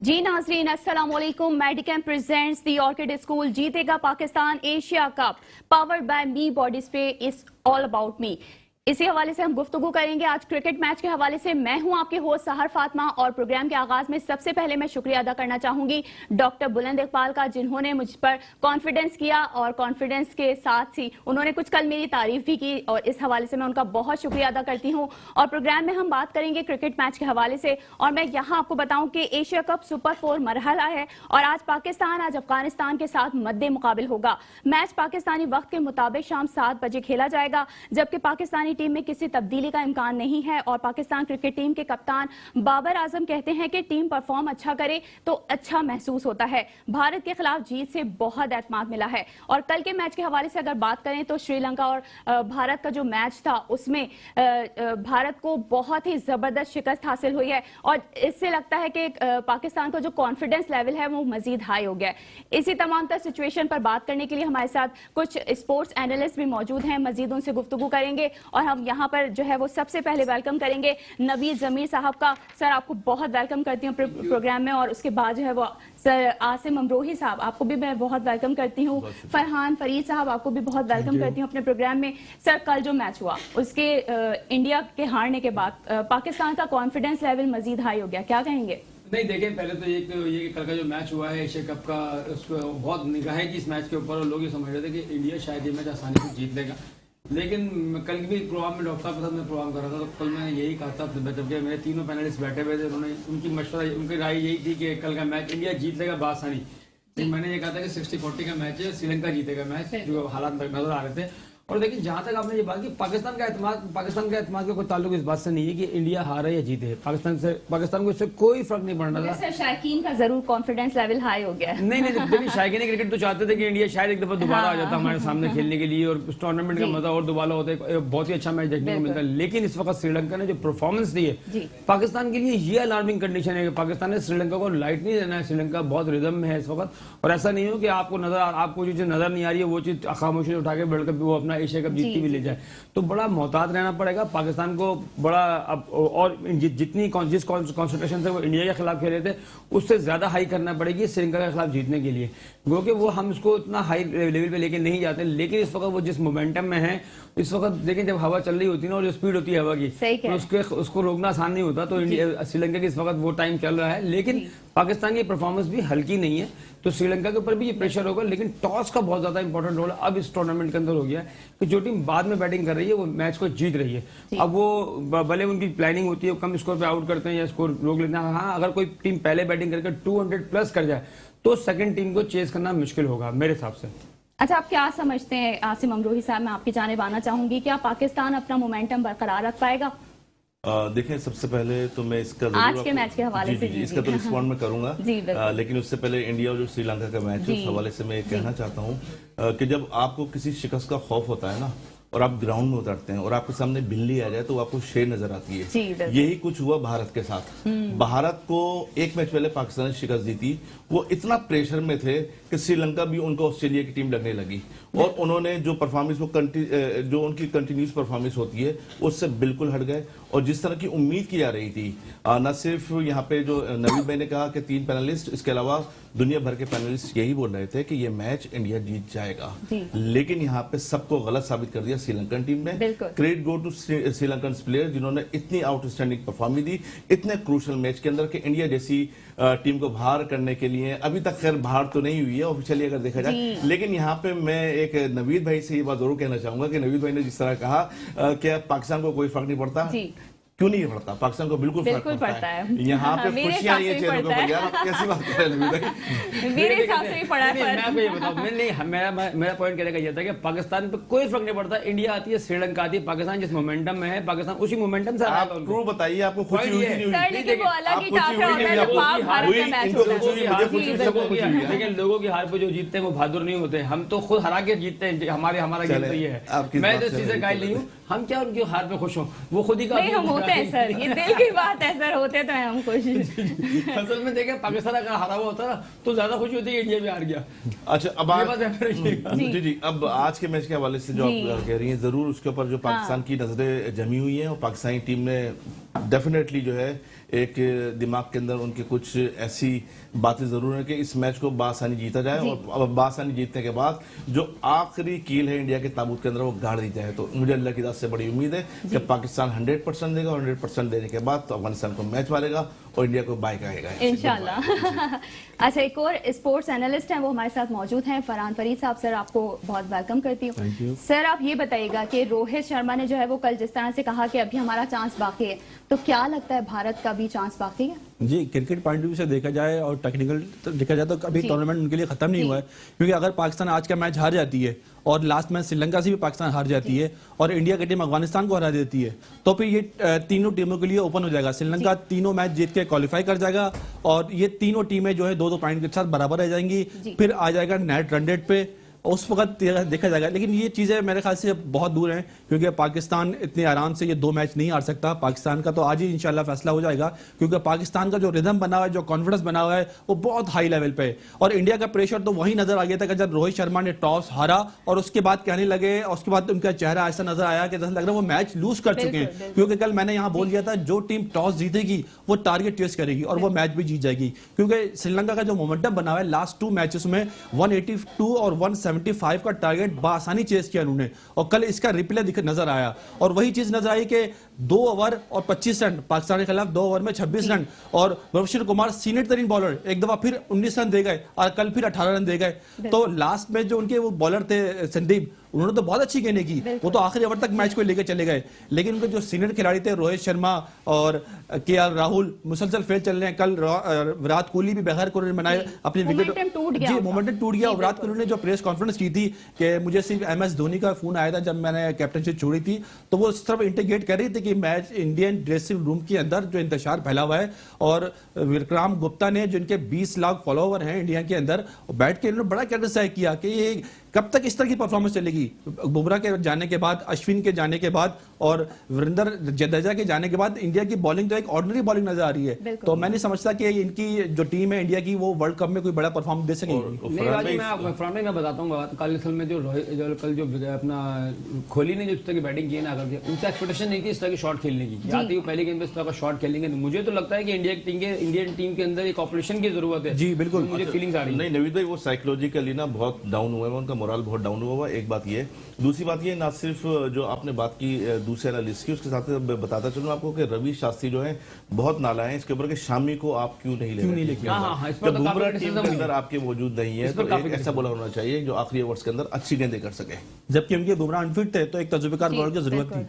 जी नाजरीन अस्सलाम वालेकुम। Medicom presents the orchid school जीतेगा Pakistan Asia cup powered by me body spray is all about मी। इसी हवाले से हम गुफ्तगू करेंगे। आज क्रिकेट मैच के हवाले से मैं हूं आपके होस्ट सहर फातिमा और प्रोग्राम के आगाज में सबसे पहले मैं शुक्रिया अदा करना चाहूंगी डॉक्टर बुलंद इकबाल का, जिन्होंने मुझ पर कॉन्फिडेंस किया और कॉन्फिडेंस के साथ ही उन्होंने कुछ कल मेरी तारीफ भी की और इस हवाले से मैं उनका बहुत शुक्रिया अदा करती हूं। और प्रोग्राम में हम बात करेंगे क्रिकेट मैच के हवाले से और मैं यहाँ आपको बताऊं कि एशिया कप सुपर 4 मरहला है और आज पाकिस्तान अफगानिस्तान के साथ मद्दे मुकाबिल होगा। मैच पाकिस्तानी वक्त के मुताबिक शाम 7 बजे खेला जाएगा, जबकि पाकिस्तानी टीम में किसी तब्दीली का इम्कान नहीं है और पाकिस्तान क्रिकेट टीम के कप्तान बाबर आजम कहते हैं कि टीम परफॉर्म अच्छा करे तो अच्छा महसूस होता है। भारत के खिलाफ जीत से बहुत एतमाद मिला है। और कल के मैच के हवाले से अगर बात करें तो श्रीलंका और भारत का जो मैच था उसमें भारत को बहुत ही जबरदस्त शिकस्त हासिल हुई है और इससे लगता है कि पाकिस्तान का जो कॉन्फिडेंस लेवल है वो मजीद हाई हो गया है। इसी तमाम तर सिचुएशन पर बात करने के लिए हमारे साथ कुछ स्पोर्ट्स एनालिस्ट भी मौजूद हैं, मजीद उनसे गुफ्तगू करेंगे और हम यहाँ पर जो है वो सबसे पहले वेलकम करेंगे नबी जमीर साहब का। सर आपको बहुत वेलकम करती हूँ प्रोग्राम में और उसके बाद जो है वो सर आसिम अमरोही साहब, आपको भी मैं बहुत वेलकम करती हूँ। फरहान फरीद साहब, आपको भी बहुत वेलकम करती हूँ अपने प्रोग्राम में। सर कल जो मैच हुआ उसके इंडिया के हारने के बाद पाकिस्तान का कॉन्फिडेंस लेवल मजीद हाई हो गया, क्या कहेंगे? नहीं देखिए, पहले तो ये कल का जो मैच हुआ है एशिया कप का, उस पर बहुत निगाहें की इस मैच के ऊपर और लोग ये समझ रहे थे कि इंडिया शायद ये मैच आसानी से जीत लेगा। लेकिन कल भी प्रोग्राम में डॉक्टर साहब के साथ मैं प्रोग्राम कर रहा था तो कल मैंने यही कहा था, जबकि मेरे तीनों पैनलिस्ट बैठे हुए थे, उन्होंने उनकी राय यही थी कि कल का मैच इंडिया जीत लेगा बआसानी। तो मैंने ये कहा था कि 60-40 का मैच है, श्रीलंका जीतेगा मैच, जो हालात नजर आ रहे थे। और देखिए जहां तक आपने ये बात की पाकिस्तान का एतमाद का कोई ताल्लुक इस बात से नहीं है कि इंडिया हारे या जीते। पाकिस्तान को इससे कोई फर्क नहीं पड़ना था। शायकीन का जरूर कॉन्फिडेंस लेवल हाई हो गया। नहीं देखिए, शायकीन क्रिकेट तो चाहते थे कि इंडिया शायद एक दफा दोबारा आ जाता हमारे सामने खेलने के लिए और उस टूर्नामेंट का मजा और दोबारा होता है, बहुत ही अच्छा मैच देखने को मिलता है। लेकिन इस वक्त श्रीलंका ने जो परफॉर्मेंस दी है पाकिस्तान के लिए ये अलार्मिंग कंडीशन है कि पाकिस्तान ने श्रीलंका को लाइट नहीं देना है। श्रीलंका बहुत रिदम में है इस वक्त और ऐसा नहीं हो कि आपको जो चीज नजर नहीं आ रही है वो चीज खामोशी उठा के वर्ल्ड कप वो अपना एशिया कप जीतती भी ले जाए। तो बड़ा मोहतात रहना पड़ेगा पाकिस्तान को, बड़ा और जिस कॉन्सेंट्रेशन से वो इंडिया के खिलाफ खेले थे उससे ज्यादा हाई करना पड़ेगी श्रीलंका के खिलाफ जीतने के लिए, क्योंकि वो हम उसको इतना हाई लेवल पे लेके नहीं जाते। लेकिन इस वक्त वो जिस मोमेंटम में है, इस वक्त देखें जब हवा चल रही होती है ना और जो स्पीड होती है हवा की, तो उसको रोकना आसान नहीं होता। तो श्रीलंका की इस वक्त वो टाइम चल रहा है, लेकिन पाकिस्तान की परफॉर्मेंस भी हल्की नहीं है तो श्रीलंका के ऊपर भी ये प्रेशर होगा। लेकिन टॉस का बहुत ज्यादा इंपॉर्टेंट रोल अब इस टूर्नामेंट के अंदर हो गया है कि जो टीम बाद में बैटिंग कर रही है वो मैच को जीत रही है। अब वो भले उनकी प्लानिंग होती है, कम स्कोर पे आउट करते हैं या स्कोर रोक लेते हैं। हाँ, अगर कोई टीम पहले बैटिंग करके 200 प्लस कर जाए तो सेकंड टीम को चेस करना मुश्किल होगा मेरे हिसाब से। अच्छा, आप क्या समझते हैं आसिम अमरोही साहब? मैं आपकी जानिब आना चाहूंगी, क्या पाकिस्तान अपना मोमेंटम बरकरार रख पाएगा? देखें, सबसे पहले तो मैं इसका आज के मैच के हवाले से इसका तो रिस्पॉन्ड मैं करूंगा, लेकिन उससे पहले इंडिया और जो श्रीलंका का मैच है उस हवाले से मैं कहना चाहता हूं कि जब आपको किसी शिकस्त का खौफ होता है ना और आप ग्राउंड में उतरते हैं और आपके सामने बिल्ली आ जाए तो आपको शेर नजर आती है। यही कुछ हुआ भारत के साथ। भारत को एक मैच पहले पाकिस्तान ने शिकस्त दी थी, वो इतना प्रेशर में थे कि श्रीलंका भी उनको ऑस्ट्रेलिया की टीम लगने लगी और उन्होंने जो परफॉर्मेंस जो उनकी कंटिन्यूस परफॉर्मेंस होती है उससे बिल्कुल हट गए। और जिस तरह की उम्मीद की जा रही थी, न सिर्फ यहाँ पे जो नवीद भाई ने कहा कि 3 पैनलिस्ट, इसके अलावा दुनिया भर के पैनलिस्ट यही बोल रहे थे कि ये मैच इंडिया जीत जाएगा, लेकिन यहाँ पे सबको गलत साबित कर दिया श्रीलंकन टीम ने। Credit go to Sri Lankan player जिन्होंने इतनी आउटस्टैंडिंग परफॉर्मेंस दी इतने क्रूशल मैच के अंदर कि इंडिया जैसी टीम को बाहर करने के लिए, अभी तक खैर बाहर तो नहीं हुई है ऑफिशियली अगर देखा जाए, लेकिन यहाँ पे मैं एक नवीद भाई से ये बात जरूर कहना चाहूंगा कि नवीद भाई ने जिस तरह कहा कि पाकिस्तान को कोई फर्क नहीं पड़ता, क्यों नहीं पड़ता? पाकिस्तान को बिल्कुल फर्क पड़ता है। यहाँ पे खुशियां ये चेहरों के ऊपर, यार कैसी बात कर रहे हैं मेरे हिसाब से ही पड़ा है। मैं आपको ये बताऊं, मेरा पॉइंट कहने का ये था कि पाकिस्तान पे कोई फर्क नहीं पड़ता। इंडिया आती है, श्रीलंका आती है, पाकिस्तान जिस मोमेंटम में है पाकिस्तान उसी मोमेंटम से आप ट्रू बताइए, आपको खुशी हुई नहीं हुई? लेकिन लोगों की हार पे जो जीतते हैं वो बहादुर नहीं होते, हम तो खुद हरा के जीतते हैं, हमारा जीत रही है। मैं तो इस चीज से कायल नहीं हूँ, हम क्या उनकी हार पे खुश हों, वो खुद ही का हम होते हैं सर, ये दिल की बात है सर, होते तो हम खुश। असल में देखें पाकिस्तान अगर हारा हुआ होता ना तो ज्यादा खुशी होती है इंडिया भी हार गया। अच्छा, अब जी अब आज के मैच के हवाले से जो आप कह रही हैं, जरूर उसके ऊपर जो पाकिस्तान की नजरें जमी हुई हैं और पाकिस्तानी टीम ने डेफिनेटली जो है एक दिमाग के अंदर उनके कुछ ऐसी बातें जरूर है कि इस मैच को बासानी जीता जाए और बासानी जीतने के बाद जो आखिरी कील है इंडिया के ताबूत के अंदर वो गाड़ दी जाए। तो मुझे अल्लाह की रात से बड़ी उम्मीद है कि पाकिस्तान 100% देगा और 100% देने के बाद तो अफगानिस्तान को मैच मारेगा और इंडिया को बाय कहेगा इंशाल्लाह। अच्छा, एक और स्पोर्ट्स एनालिस्ट हैं, वो हमारे साथ मौजूद हैं, फरहान फरीद साहब। सर, आपको बहुत वेलकम करती हूँ। सर, आप ये बताइएगा कि रोहित शर्मा ने जो है वो कल जिस तरह से कहा कि अभी हमारा चांस बाकी है, तो क्या लगता है भारत का भी चांस बाकी है? जी, क्रिकेट पॉइंट ऑफ व्यू से देखा जाए और टेक्निकल देखा जाए तो अभी टूर्नामेंट उनके लिए खत्म नहीं हुआ है, क्योंकि अगर पाकिस्तान आज का मैच हार जाती है और लास्ट मैच श्रीलंका से भी पाकिस्तान हार जाती है और इंडिया की टीम अफगानिस्तान को हरा देती है, तो फिर ये तीनों टीमों के लिए ओपन हो जाएगा। श्रीलंका तीनों मैच जीत के क्वालिफाई कर जाएगा और ये तीनों टीमें जो है 2-2 पॉइंट के साथ बराबर रह जाएंगी। फिर आ जाएगा नेट रन रेट पे, उस वक्त देखा जाएगा। लेकिन ये चीज़ें मेरे ख्याल से बहुत दूर हैं, क्योंकि पाकिस्तान इतने आराम से ये 2 मैच नहीं हार सकता। पाकिस्तान का तो आज ही इंशाल्लाह फैसला हो जाएगा, क्योंकि पाकिस्तान का जो रिदम बना हुआ है, जो कॉन्फिडेंस बना हुआ है, वो बहुत हाई लेवल पे है। और इंडिया का प्रेशर तो वही नजर आ गया था कि जब रोहित शर्मा ने टॉस हारा और उसके बाद कहने लगे, और उसके बाद उनका चेहरा ऐसा नजर आया कि जैसा लग रहा है वो मैच लूज कर चुके हैं। क्योंकि कल मैंने यहाँ बोल दिया था, जो टीम टॉस जीतेगी वो टारगेट चेस करेगी और वो मैच भी जीत जाएगी, क्योंकि श्रीलंका का जो मोमेंटम बना हुआ है लास्ट 2 मैचेस में 182 और 175 का टारगेट बासानी चेस किया उन्होंने, और कल इसका रिप्ले नजर आया। और वही चीज नजर आई कि 2 ओवर और 25 रन पाकिस्तान के खिलाफ, 2 ओवर में 26 रन, और भुवनेश्वर कुमार सीनियर तरीन बॉलर एक दफा फिर 19 रन दे गए और कल फिर 18 रन दे गए। तो लास्ट में जो उनके वो बॉलर थे संदीप, उन्होंने तो बहुत अच्छी गेंदें की, वो तो आखिरी ओवर तक मैच को लेकर चले गए। लेकिन उनके जो सीनियर खिलाड़ी थे रोहित शर्मा और केएल राहुल मुसलसल फेल चल रहे हैं। कल विराट कोहली भी बगैर कोहली बनाए अपनी विकेट, जी मोमेंटम टूट गया। विराट कोहली ने जो प्रेस कॉन्फ्रेंस की थी कि मुझे सिर्फ MS धोनी का फोन आया था जब मैंने कैप्टनशिप छोड़ी थी, तो वो इस तरफ इंटीग्रेट कर रही थी कि मैच इंडियन ड्रेसिंग रूम के अंदर जो इंतशार फैला हुआ है, और विक्रम गुप्ता ने जिनके 20 लाख फॉलोवर हैं इंडिया के अंदर, बैठ के इन्होंने बड़ा क्रिटिसाइज किया कि ये कब तक इस तरह की परफॉर्मेंस चलेगी। बुमराह के जाने के बाद, अश्विन के जाने के बाद और वीरेंद्र जडेजा के जाने के बाद इंडिया की बॉलिंग तो एक ऑर्डिनरी बॉलिंग नजर आ रही है। तो मैं नहीं समझता कि इनकी जो टीम है इंडिया की वो वर्ल्ड कप में कोई बड़ा परफॉर्मेंस दे सकेगी। मैं बताता हूँ कल असल में कल जो अपना कोहली ने जो इस तरह की बैटिंग की ना, उनसे एक्सपेक्टेशन नहीं थी इस तरह की शॉट खेलने की। आती हुई पहली गेंद में इस तरह का शॉट खेलेंगे, मुझे तो लगता है कि इंडियन टीम के अंदर एक ऑपरेशन की जरूरत है। जी बिल्कुल, मुझे फीलिंग्स आ रही है। नहीं नवीद भाई, वो साइकोलॉजिकली ना बहुत डाउन हुए हैं, उनका मोरल बहुत डाउन हुआ है। एक बात ये, दूसरी बात ये, ना सिर्फ जो आपने बात की दूसरे एनालिस्ट की, उसके साथ बताता चलूं आपको कि रवि शास्त्री जो है बहुत नाला है इसके ऊपर कि शामी को आप क्यों नहीं ले रहे, जब बुमराह टीम के अंदर आपके मौजूद नहीं है तो ऐसा बोला होना चाहिए जो आखिरी ओवर्स के अंदर अच्छी गेंदें कर सके, जबकि उनके बुमराह अनफिट थे, तो एक तजुर्बेकार बॉलर की जरूरत थी।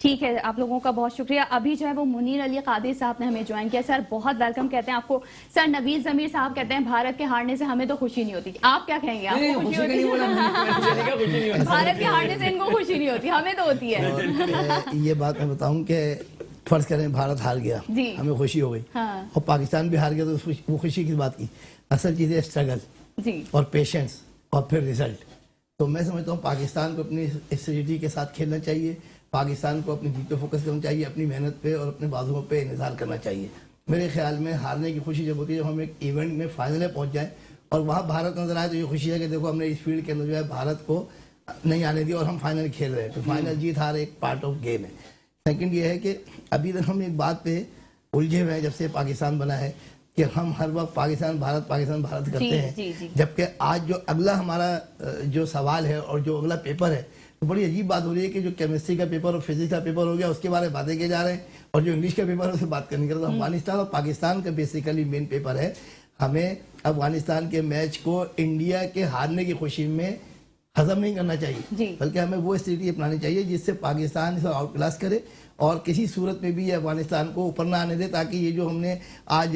ठीक है, आप लोगों का बहुत शुक्रिया। अभी जो है वो मुनीर अली कादिर साहब ने हमें ज्वाइन किया। सर, बहुत वेलकम कहते हैं आपको। सर, नवीद जमीर साहब कहते हैं भारत के हारने से हमें तो खुशी नहीं होती, आप क्या कहेंगे? आपको खुशी होती है? भारत के हारने से इनको खुशी नहीं होती, हमें तो होती है। ये बात मैं बताऊं कि फर्ज करें भारत हार गया, हमें खुशी हो गई, और पाकिस्तान भी हार गया, तो वो खुशी की बात की। असल चीज है स्ट्रगल और पेशेंस और फिर रिजल्ट। तो मैं समझता हूँ पाकिस्तान को अपनी स्ट्रेटजी के साथ खेलना चाहिए, पाकिस्तान को अपनी जीत पे फोकस करना चाहिए, अपनी मेहनत पे और अपने बाजुओं पे इंतजार करना चाहिए। मेरे ख्याल में हारने की खुशी जब होती है जब हम एक इवेंट में फाइनल में पहुंच जाए और वहाँ भारत नजर आए, तो ये खुशी है कि देखो हमने इस फील्ड के अंदर जो है भारत को नहीं आने दिया और हम फाइनल खेल रहे हैं। तो फाइनल जीत हार एक पार्ट ऑफ गेम है। सेकंड ये है कि अभी तक हम एक बात पे उलझे हुए हैं जब से पाकिस्तान बना है कि हम हर वक्त पाकिस्तान भारत करते हैं, जबकि आज जो अगला हमारा जो सवाल है और जो अगला पेपर है, तो बड़ी अजीब बात हो रही है कि जो केमिस्ट्री का पेपर और फिजिक्स का पेपर हो गया उसके बारे में बातें किए जा रहे हैं, और जो इंग्लिश का पेपर है उससे बात करने के लिए। तो अफगानिस्तान और पाकिस्तान का बेसिकली मेन पेपर है। हमें अफगानिस्तान के मैच को इंडिया के हारने की खुशी में हजम नहीं करना चाहिए, बल्कि हमें वो स्थिति अपनानी चाहिए जिससे पाकिस्तान इसे आउट क्लास करे और किसी सूरत में भी ये अफगानिस्तान को ऊपर ना आने दे, ताकि ये जो हमने आज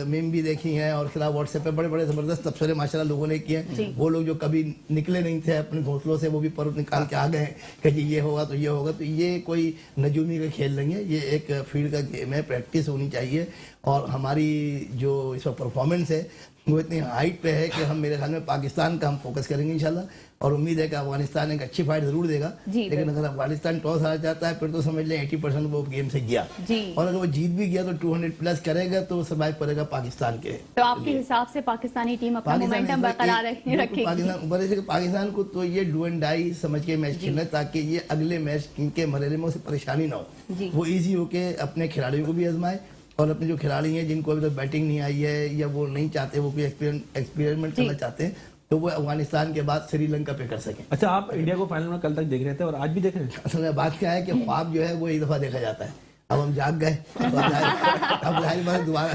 मीम भी देखी हैं और खिलाफ व्हाट्सएप पे बड़े बड़े ज़बरदस्त तबसरे माशाल्लाह लोगों ने किए हैं, वो लोग जो कभी निकले नहीं थे अपने घोंसलों से, वो भी पर्व निकाल के आ गए हैं कि जी ये होगा तो ये होगा। तो ये कोई नजूमी का खेल नहीं है, ये एक फील्ड का गेम है, प्रैक्टिस होनी चाहिए। और हमारी जो इस वक्त परफॉर्मेंस है वो इतनी हाइट पे है कि हम मेरे ख्याल में पाकिस्तान का हम फोकस करेंगे इंशाल्लाह, और उम्मीद है कि अफगानिस्तान एक अच्छी फाइट जरूर देगा। लेकिन अगर अफगानिस्तान टॉस हार जाता है फिर तो समझ लें 80% वो गेम से गया, और अगर वो जीत भी गया तो 200 प्लस करेगा तो वो सर्वाइव करेगा पाकिस्तान के। तो आपके हिसाब से पाकिस्तानी टीम अपना मोमेंटम बरकरार रखेगी? पाकिस्तान को तो ये डू एंड डाई समझ के मैच खेलना है, ताकि ये अगले मैच के मरहले में उसे परेशानी ना हो, वो ईजी होके अपने खिलाड़ियों को भी आजमाए, और अपने जो खिलाड़ी हैं जिनको अभी तक बैटिंग नहीं आई है या वो नहीं चाहते, वो कोई एक्सपेरिमेंट करना चाहते हैं, तो वो अफगानिस्तान के बाद श्रीलंका पे कर सकें। अच्छा, आप इंडिया को फाइनल में कल तक देख रहे थे और आज भी देख रहे हैं? असल में बात क्या है कि ख्वाब जो है वो एक दफा देखा जाता है, अब हम जाग गए, अब जाहिर बात दोबारा।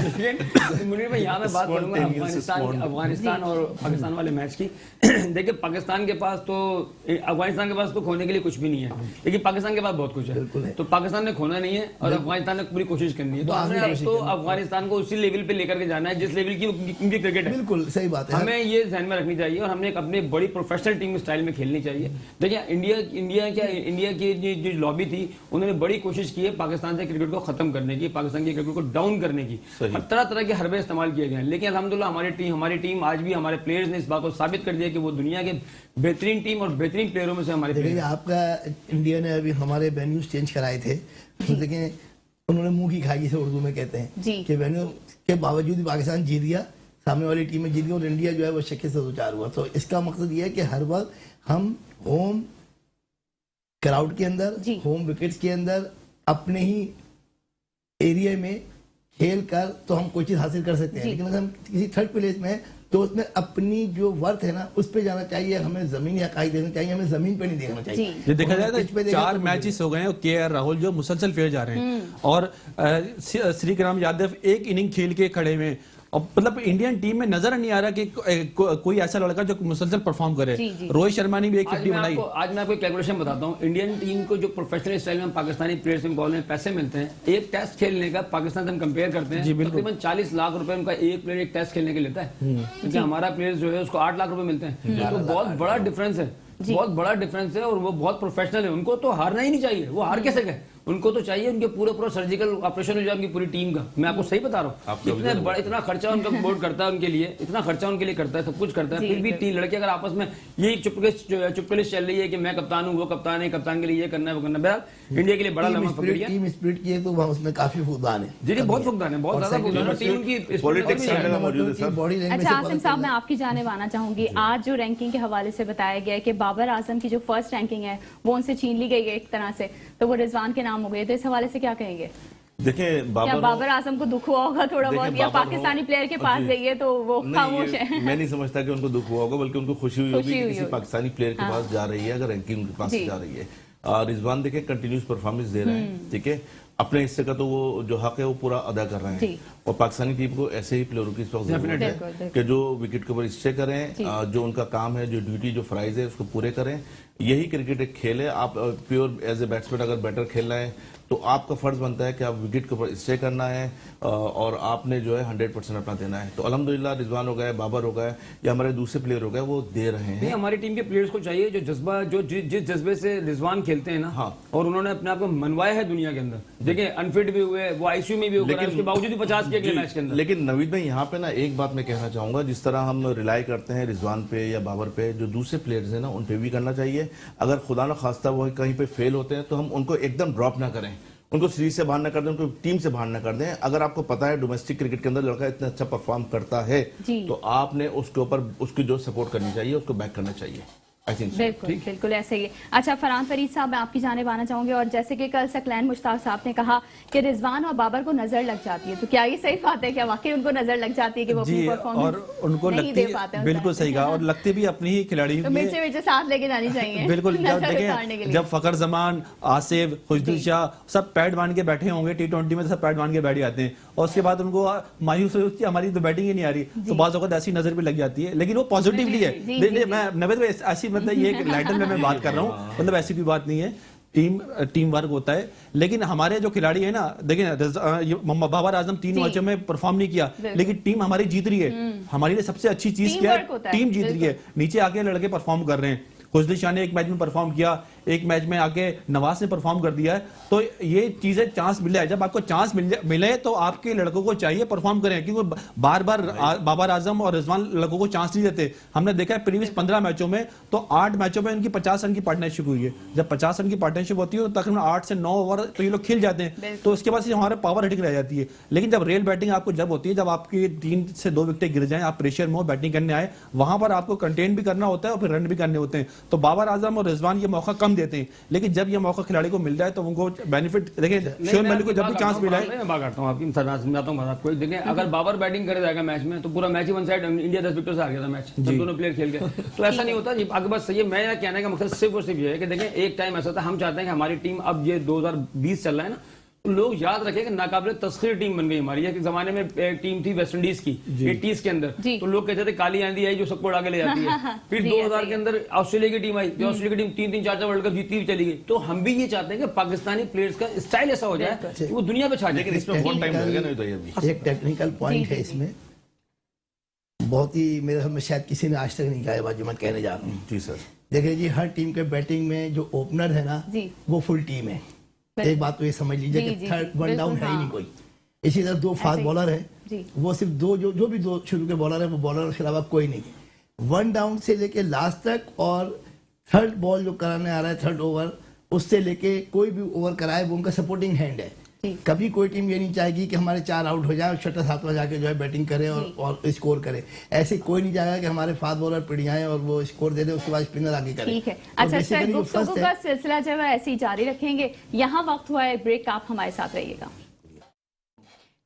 मुनीर भाई यहाँ मैं बात करूंगा अफगानिस्तान और पाकिस्तान वाले मैच की। देखिए पाकिस्तान के पास तो खोने के लिए कुछ भी नहीं है, लेकिन पाकिस्तान के पास बहुत कुछ है, तो पाकिस्तान ने खोना नहीं है और अफगानिस्तान ने पूरी कोशिश करनी है। तो हमने अब तो अफगानिस्तान को उसी लेवल पे लेकर के जाना है जिस लेवल की उनकी क्रिकेट है। बिल्कुल सही बात है, हमें ये ध्यान में रखनी चाहिए और हमने एक अपने बड़ी प्रोफेशनल टीम स्टाइल में खेलनी चाहिए। देखिए इंडिया की जो लॉबी थी उन्होंने बड़ी कोशिश की है पाकिस्तान से क्रिकेट को खत्म करने की, पाकिस्तान की क्रिकेट को डाउन करने की, तरह तरह के हरबे इस्तेमाल किए गए हैं। लेकिन अल्हम्दुलिल्लाह हमारी टीम आज भी, हमारे प्लेयर्स ने इस बात को साबित कर दिया कि वो दुनिया के बेहतरीन टीम और बेहतरीन प्लेयरों में से हमारे प्लेयर। आपका इंडिया ने अभी हमारे वेन्यूज चेंज कराए थे, तो देखें उन्होंने मुंह की खाई, जिसे उर्दू में कहते हैं, कि वेन्यू के बावजूद भी पाकिस्तान जीत गया, सामने वाली टीम में जीत गई और इंडिया जो है वो शिकस्त से दो-चार हुआ। तो इसका मकसद ये है कि हर वक्त हम होम क्राउड के अंदर, होम विकेट्स के अंदर, अपने ही एरिया में खेल कर तो हम कोई चीज हासिल कर सकते हैं। लेकिन अगर हम किसी थर्ड प्लेस में हैं तो उसमें अपनी जो वर्थ है ना उस पे जाना चाहिए, हमें जमीन या काई देखना चाहिए, हमें जमीन पे नहीं देखना चाहिए। ये देखा जाए तो 4 मैचेस हो गए हैं और KL राहुल जो मुसलसल फेल जा रहे हैं, और श्रीराम यादव एक इनिंग खेल के खड़े हुए, और मतलब इंडियन टीम में नजर नहीं आ रहा कि कोई ऐसा लड़का जो मुसलसल परफॉर्म करे। रोहित शर्मा ने भी एक 50 बनाई। आज मैं आपको कैलकुलेशन बताता हूँ। इंडियन टीम को जो प्रोफेशनल स्टाइल में पाकिस्तानी प्लेयर्स में बॉल में पैसे मिलते हैं, एक टेस्ट खेलने का पाकिस्तान से हम कंपेयर करते हैं, तकरीबन 40 लाख रुपए उनका एक प्लेयर एक टेस्ट खेलने के लेता है, क्योंकि हमारा प्लेयर जो है उसको 8 लाख रुपए मिलते हैं। तो बहुत बड़ा डिफरेंस है, बहुत बड़ा डिफरेंस है, और वो बहुत प्रोफेशनल है। उनको तो हारना ही नहीं चाहिए, वो हार कैसे गए? उनको तो चाहिए उनके पूरा सर्जिकल ऑपरेशन हो जाए उनकी पूरी टीम का। मैं आपको सही बता रहा हूँ, इतना खर्चा उनका बोर्ड करता है उनके लिए, इतना खर्चा उनके लिए करता है, सब कुछ करता है, फिर भी 3 लड़के अगर आपस में यही चुपकलिश चल रही है कि मैं कप्तान हूँ, वो कप्तान है, कप्तान के लिए ये करना है, वो करना। बहरहाल इंडिया के लिए बड़ा लम्हा पकड़ लिया। टीम स्पिरिट की है तो उसमें काफी फुकदान है। जी बहुत फुकदान है, बहुत ज्यादा फुकदान है टीम की। अच्छा आसिम साहब, मैं आपकी जानिब आना चाहूंगी। आज जो रैंकिंग के हवाले से बताया गया है कि बाबर आजम की जो फर्स्ट रैंकिंग है वो उनसे छीन ली गई है एक तरह से, तो वो रिजवान के नाम हो गए, तो इस हवाले से क्या कहेंगे? देखिए बाबर आजम को दुख हुआ होगा थोड़ा बहुत, या पाकिस्तानी प्लेयर के पास गई है तो वो खामोश है? मैं नहीं समझता कि उनको दुख हुआ होगा, बल्कि उनको खुशी हुई होगी कि किसी पाकिस्तानी प्लेयर के पास जा रही है, अगर रैंकिंग उनके पास जा रही है। रिजवान देखिए कंटिन्यूस परफॉर्मेंस दे रहे हैं, ठीक है, अपने हिस्से का तो वो जो हक है वो पूरा अदा कर रहे हैं, और पाकिस्तानी टीम को ऐसे ही प्लेयरों की जरूरत है कि जो विकेट के ऊपर स्टे करें, जो उनका काम है, जो ड्यूटी, जो फ्राइज है उसको पूरे करें। यही क्रिकेट एक खेल है। आप प्योर एज ए बैट्समैन अगर बैटर खेलना है तो आपका फर्ज बनता है कि आप विकेट के ऊपर स्टे करना है, और आपने जो है 100% अपना देना है। तो अल्हम्दुलिल्लाह रिजवान हो गए, बाबर हो गए, या हमारे दूसरे प्लेयर हो गए, वो दे रहे हैं। हमारी टीम के प्लेयर्स को चाहिए जो जज्बा, जो जिस जज्बे से रिजवान खेलते हैं ना, हाँ, और उन्होंने अपने आप को मनवाया है दुनिया के अंदर। देखिए अनफिट भी हुए, वो ICU में भी होकर उसके बावजूद भी 50 के मैच के अंदर। लेकिन नवीद भाई यहाँ पे ना एक बात मैं कहना चाहूंगा, जिस तरह हम रिलाई करते हैं रिजवान पे या बाबर पे, जो दूसरे प्लेयर्स हैं ना उन पे भी करना चाहिए। अगर खुदा न खास्ता वो कहीं पे फेल होते हैं तो हम उनको एकदम ड्रॉप ना करें, उनको सीरीज से बाहर ना कर दें, उनको टीम से बाहर ना कर दें। अगर आपको पता है डोमेस्टिक क्रिकेट के अंदर लड़का इतना अच्छा परफॉर्म करता है तो आपने उसके ऊपर उसकी जो सपोर्ट करनी चाहिए, उसको बैक करना चाहिए। बिल्कुल बिल्कुल ऐसे ही। अच्छा फरहान फरीद साहब, मैं आपकी जानिब आना चाहूंगी, और जैसे कि कल सकलैन मुश्ताक साहब ने कहा कि रिजवान और बाबर को नजर लग जाती है, तो क्या ये सही बात है? क्या वाकई उनको नजर लग जाती है कि वो अपनी परफॉर्मेंस और उनको नहीं दे पाते हैं? बिल्कुल सही कहा, और लगती भी अपनी ही खिलाड़ी तो मिर्चे साथ लेके जानी चाहिए। बिल्कुल, जब फखर जमान, आसिफ, खुशदिल शाह सब पैड बांध के बैठे होंगे, T20 में सब पैड बांध के बैठ जाते हैं, और उसके बाद उनको मायूस होती है हमारी तो बैटिंग ही नहीं आ रही, तो बाज़ औक़ात ऐसी नजर भी लग जाती है। लेकिन वो पॉजिटिवली है। मैं नवेद ऐसी मतलब ये लाइटर में मैं बात कर रहा हूँ, मतलब ऐसी भी बात नहीं है, टीम वर्क होता है। लेकिन हमारे जो खिलाड़ी है ना, देखिए बाबर आजम 3 मैचों में परफॉर्म नहीं किया, लेकिन टीम हमारी जीत रही है। हमारी लिए सबसे अच्छी चीज क्या है? टीम जीत रही है, नीचे आके लड़के परफॉर्म कर रहे हैं। खुशदिल शाह ने एक मैच में परफॉर्म किया, एक मैच में आके नवाज ने परफॉर्म कर दिया है, तो ये चीजें चांस मिले, जब आपको चांस मिले तो आपके लड़कों को चाहिए परफॉर्म करें, क्योंकि बार बार बाबर आजम और रिजवान लड़कों को चांस नहीं देते। हमने देखा है प्रीवियस 15 मैचों में तो 8 मैचों में इनकी 50 रन की पार्टनरशिप हुई है। जब 50 रन की पार्टनरशिप होती है तो तकरीबन 8 से 9 ओवर तो ये लोग खेल जाते हैं, तो उसके बाद हमारे पावर हिटिंग रह जाती है। लेकिन जब रियल बैटिंग आपको जब होती है, जब आपकी 3 से 2 विकेट गिर जाएं, आप प्रेशर में हो, बैटिंग करने आए, वहां पर आपको कंटेन भी करना होता है और फिर रन भी करने होते हैं। तो बाबर आजम और रिजवान ये मौका कम देते हैं, लेकिन जब ये मौका खिलाड़ी को मिल जाए तो उनको बेनिफिट। देखिए शोएब मलिक को जब भी चांस मिला है, मैं बात करता हूँ आपकी, समझाता हूँ आपको। देखें अगर बाबर बैटिंग करे जाएगा मैच में तो पूरा मैच ही वन साइड, इंडिया 10 विकेट से हार गया था मैच, जब दोनों प्लेयर खेल गए। तो ऐसा नहीं होता जी, आगे बस सही है। मैं कहने का मकसद सिर्फ और सिर्फ ये है कि देखें एक टाइम ऐसा था, हम चाहते हैं कि हमारी टीम, अब ये 2020 चल रहा है ना, तो लोग याद रखें कि नाकाबिले तस्खीर टीम बन गई हमारी। एक जमाने में एक टीम थी वेस्ट इंडीज की 80s के अंदर, तो लोग कहते थे काली आंधी आई जो सबको उड़ा के ले जाती है। फिर 2000 के अंदर ऑस्ट्रेलिया की टीम आई, जो ऑस्ट्रेलिया की टीम 3-3, 4-4 वर्ल्ड कप जीतती हुई चली गई। तो हम भी ये चाहते हैं कि पाकिस्तानी प्लेयर्स का स्टाइल ऐसा हो जाए कि वो दुनिया पे छा जाए। इसमें बहुत टाइम लगेगा ना, तो ये भी एक टेक्निकल पॉइंट है इसमें, बहुत ही मेरे समझ में शायद किसी ने आज तक नहीं कहा, जो मैं कहने जा रहा हूँ। जी सर, देखिए जी, हर टीम के बैटिंग में जो ओपनर है ना, वो फुल टीम है। एक बात तो ये समझ लीजिए कि थर्ड वन डाउन है ही नहीं कोई। इसी तरह 2 फास्ट बॉलर है, वो सिर्फ जो भी 2 शुरू के बॉलर है वो बॉलर के अलावा कोई नहीं। 1 डाउन से लेके लास्ट तक, और थर्ड बॉल जो कराने आ रहा है, थर्ड ओवर, उससे लेके कोई भी ओवर कराए वो उनका सपोर्टिंग हैंड है। कभी कोई टीम ये नहीं चाहेगी कि हमारे 4 आउट हो जाए और 6ठा 7वां जाके जो है बैटिंग करे और स्कोर करे। ऐसे कोई नहीं चाहेगा कि हमारे फास्ट बॉलर पिड़ियाएं और वो स्कोर दे दे, उसके बाद स्पिनर आगे करे। ठीक है, अच्छा सर, गुफ्तगू का सिलसिला जो है ऐसे ही जारी रखेंगे। यहाँ वक्त हुआ है ब्रेक, आप हमारे साथ रहिएगा।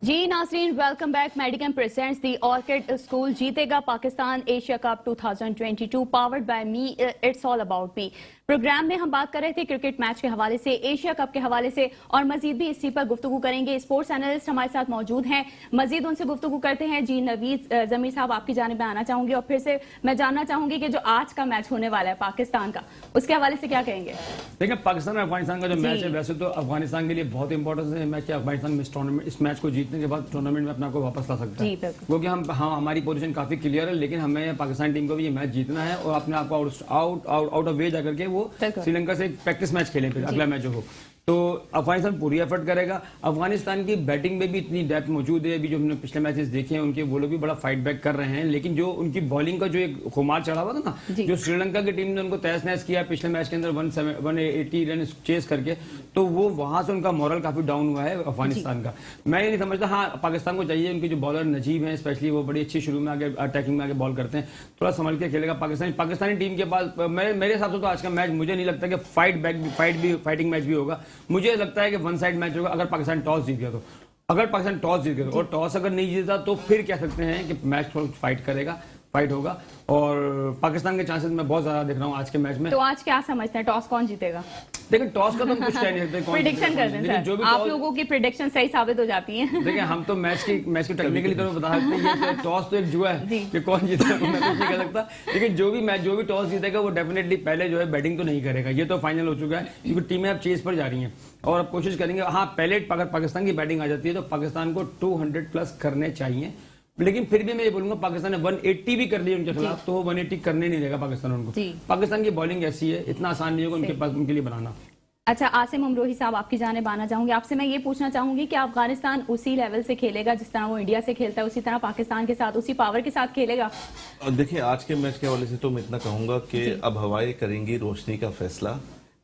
जी नाज़रीन, welcome back. Medicam presents the orchid school जीतेगा Pakistan Asia cup 2022 powered by me, it's all about me. Program में हम बात कर रहे थे क्रिकेट मैच के हवाले से, एशिया कप के हवाले से, और मजीद भी इसी पर गुफ्तगू करेंगे। स्पोर्ट्स एनालिस्ट हमारे साथ मौजूद हैं, मजीद उनसे गुफ्तगू करते हैं। जी नवीद जमीर साहब, आपकी जानिब में आना चाहूंगी और फिर से मैं जानना चाहूंगी कि जो आज का मैच होने वाला है पाकिस्तान का, उसके हवाले से क्या कहेंगे? देखिए पाकिस्तान और अफगानिस्तान का जो मैच है, वैसे तो अफगानिस्तान के लिए बहुत इंपॉर्टेंट है मैच। अफगानिस्तान इस मैच को जीतने के बाद टूर्नामेंट में अपने आप को वापस ला सकता है, क्योंकि हमारी पोजीशन काफी क्लियर है। लेकिन हमें पाकिस्तान टीम को भी ये मैच जीतना है और अपने आप को आउट ऑफ वे जाकर के वो श्रीलंका से एक प्रैक्टिस मैच खेलें फिर अगला मैच हो। तो अफगानिस्तान पूरी एफर्ट करेगा। अफगानिस्तान की बैटिंग में भी इतनी डेप्थ मौजूद है, अभी जो हमने पिछले मैचेस देखे हैं उनके, वो लोग भी बड़ा फाइट बैक कर रहे हैं। लेकिन जो उनकी बॉलिंग का जो एक खुमार चढ़ा हुआ था ना, जो श्रीलंका की टीम ने उनको तहस नहस किया पिछले मैच के अंदर 180 रन चेस करके, तो वो वहां से उनका मोरल काफी डाउन हुआ है अफगानिस्तान का। मैं ये नहीं समझता, हाँ पाकिस्तान को चाहिए, उनके जो बॉलर नजीब हैं स्पेशली, वो बड़ी अच्छी शुरू में आगे अटैकिंग में आगे बॉल करते हैं, थोड़ा संभल के खेलेगा पाकिस्तानी टीम के पास। मेरे हिसाब से तो आज का मैच मुझे नहीं लगता कि फाइटिंग मैच भी होगा। मुझे लगता है कि वन साइड मैच होगा अगर पाकिस्तान टॉस जीत गया तो। अगर पाकिस्तान टॉस जीत गया और टॉस अगर नहीं जीता तो फिर कह सकते हैं कि मैच थोड़ा फाइट होगा और पाकिस्तान के चांसेस मैं बहुत ज्यादा देख रहा हूं आज के मैच में। तो आज क्या समझते हैं, टॉस कौन जीतेगा? देखिए टॉस का तो हम कुछ कह नहीं सकते, प्रेडिक्शन कर दें सर, आप लोगों की प्रेडिक्शन सही साबित हो जाती है। देखिए हम तो मैच की टेक्निकली तो बता सकते हैं, टॉस तो एक जुआ है कि कौन जीतेगा, मैं कुछ नहीं कह सकता। लेकिन जो भी टॉस जीतेगा वो डेफिनेटली पहले जो है बैटिंग तो नहीं करेगा, ये तो फाइनल हो चुका है, क्योंकि टीमें अब चेस पर जा रही हैं और अब कोशिश करेंगे। हाँ पहले अगर पाकिस्तान की बैटिंग आ जाती है तो पाकिस्तान को 200 प्लस करने चाहिए, लेकिन फिर भी मैं ये बोलूंगा पाकिस्तान ने 180 भी कर लिया उनके खिलाफ तो वो 180 करने नहीं देगा पाकिस्तान उनको। पाकिस्तान की बॉलिंग ऐसी है, इतना आसान नहीं होगा उनके पास उनके लिए बनाना। अच्छा आसिम अमरोही साहब, आपकी जानिब आना चाहूंगी। आपसे मैं ये पूछना चाहूंगी कि अफगानिस्तान उसी लेवल से खेलेगा जिस तरह वो इंडिया से खेलता है, उसी तरह पाकिस्तान के साथ उसी पावर के साथ खेलेगा? देखिए आज के मैच के हवाले से तो मैं इतना कहूंगा कि अब हवाएं करेंगी रोशनी का फैसला,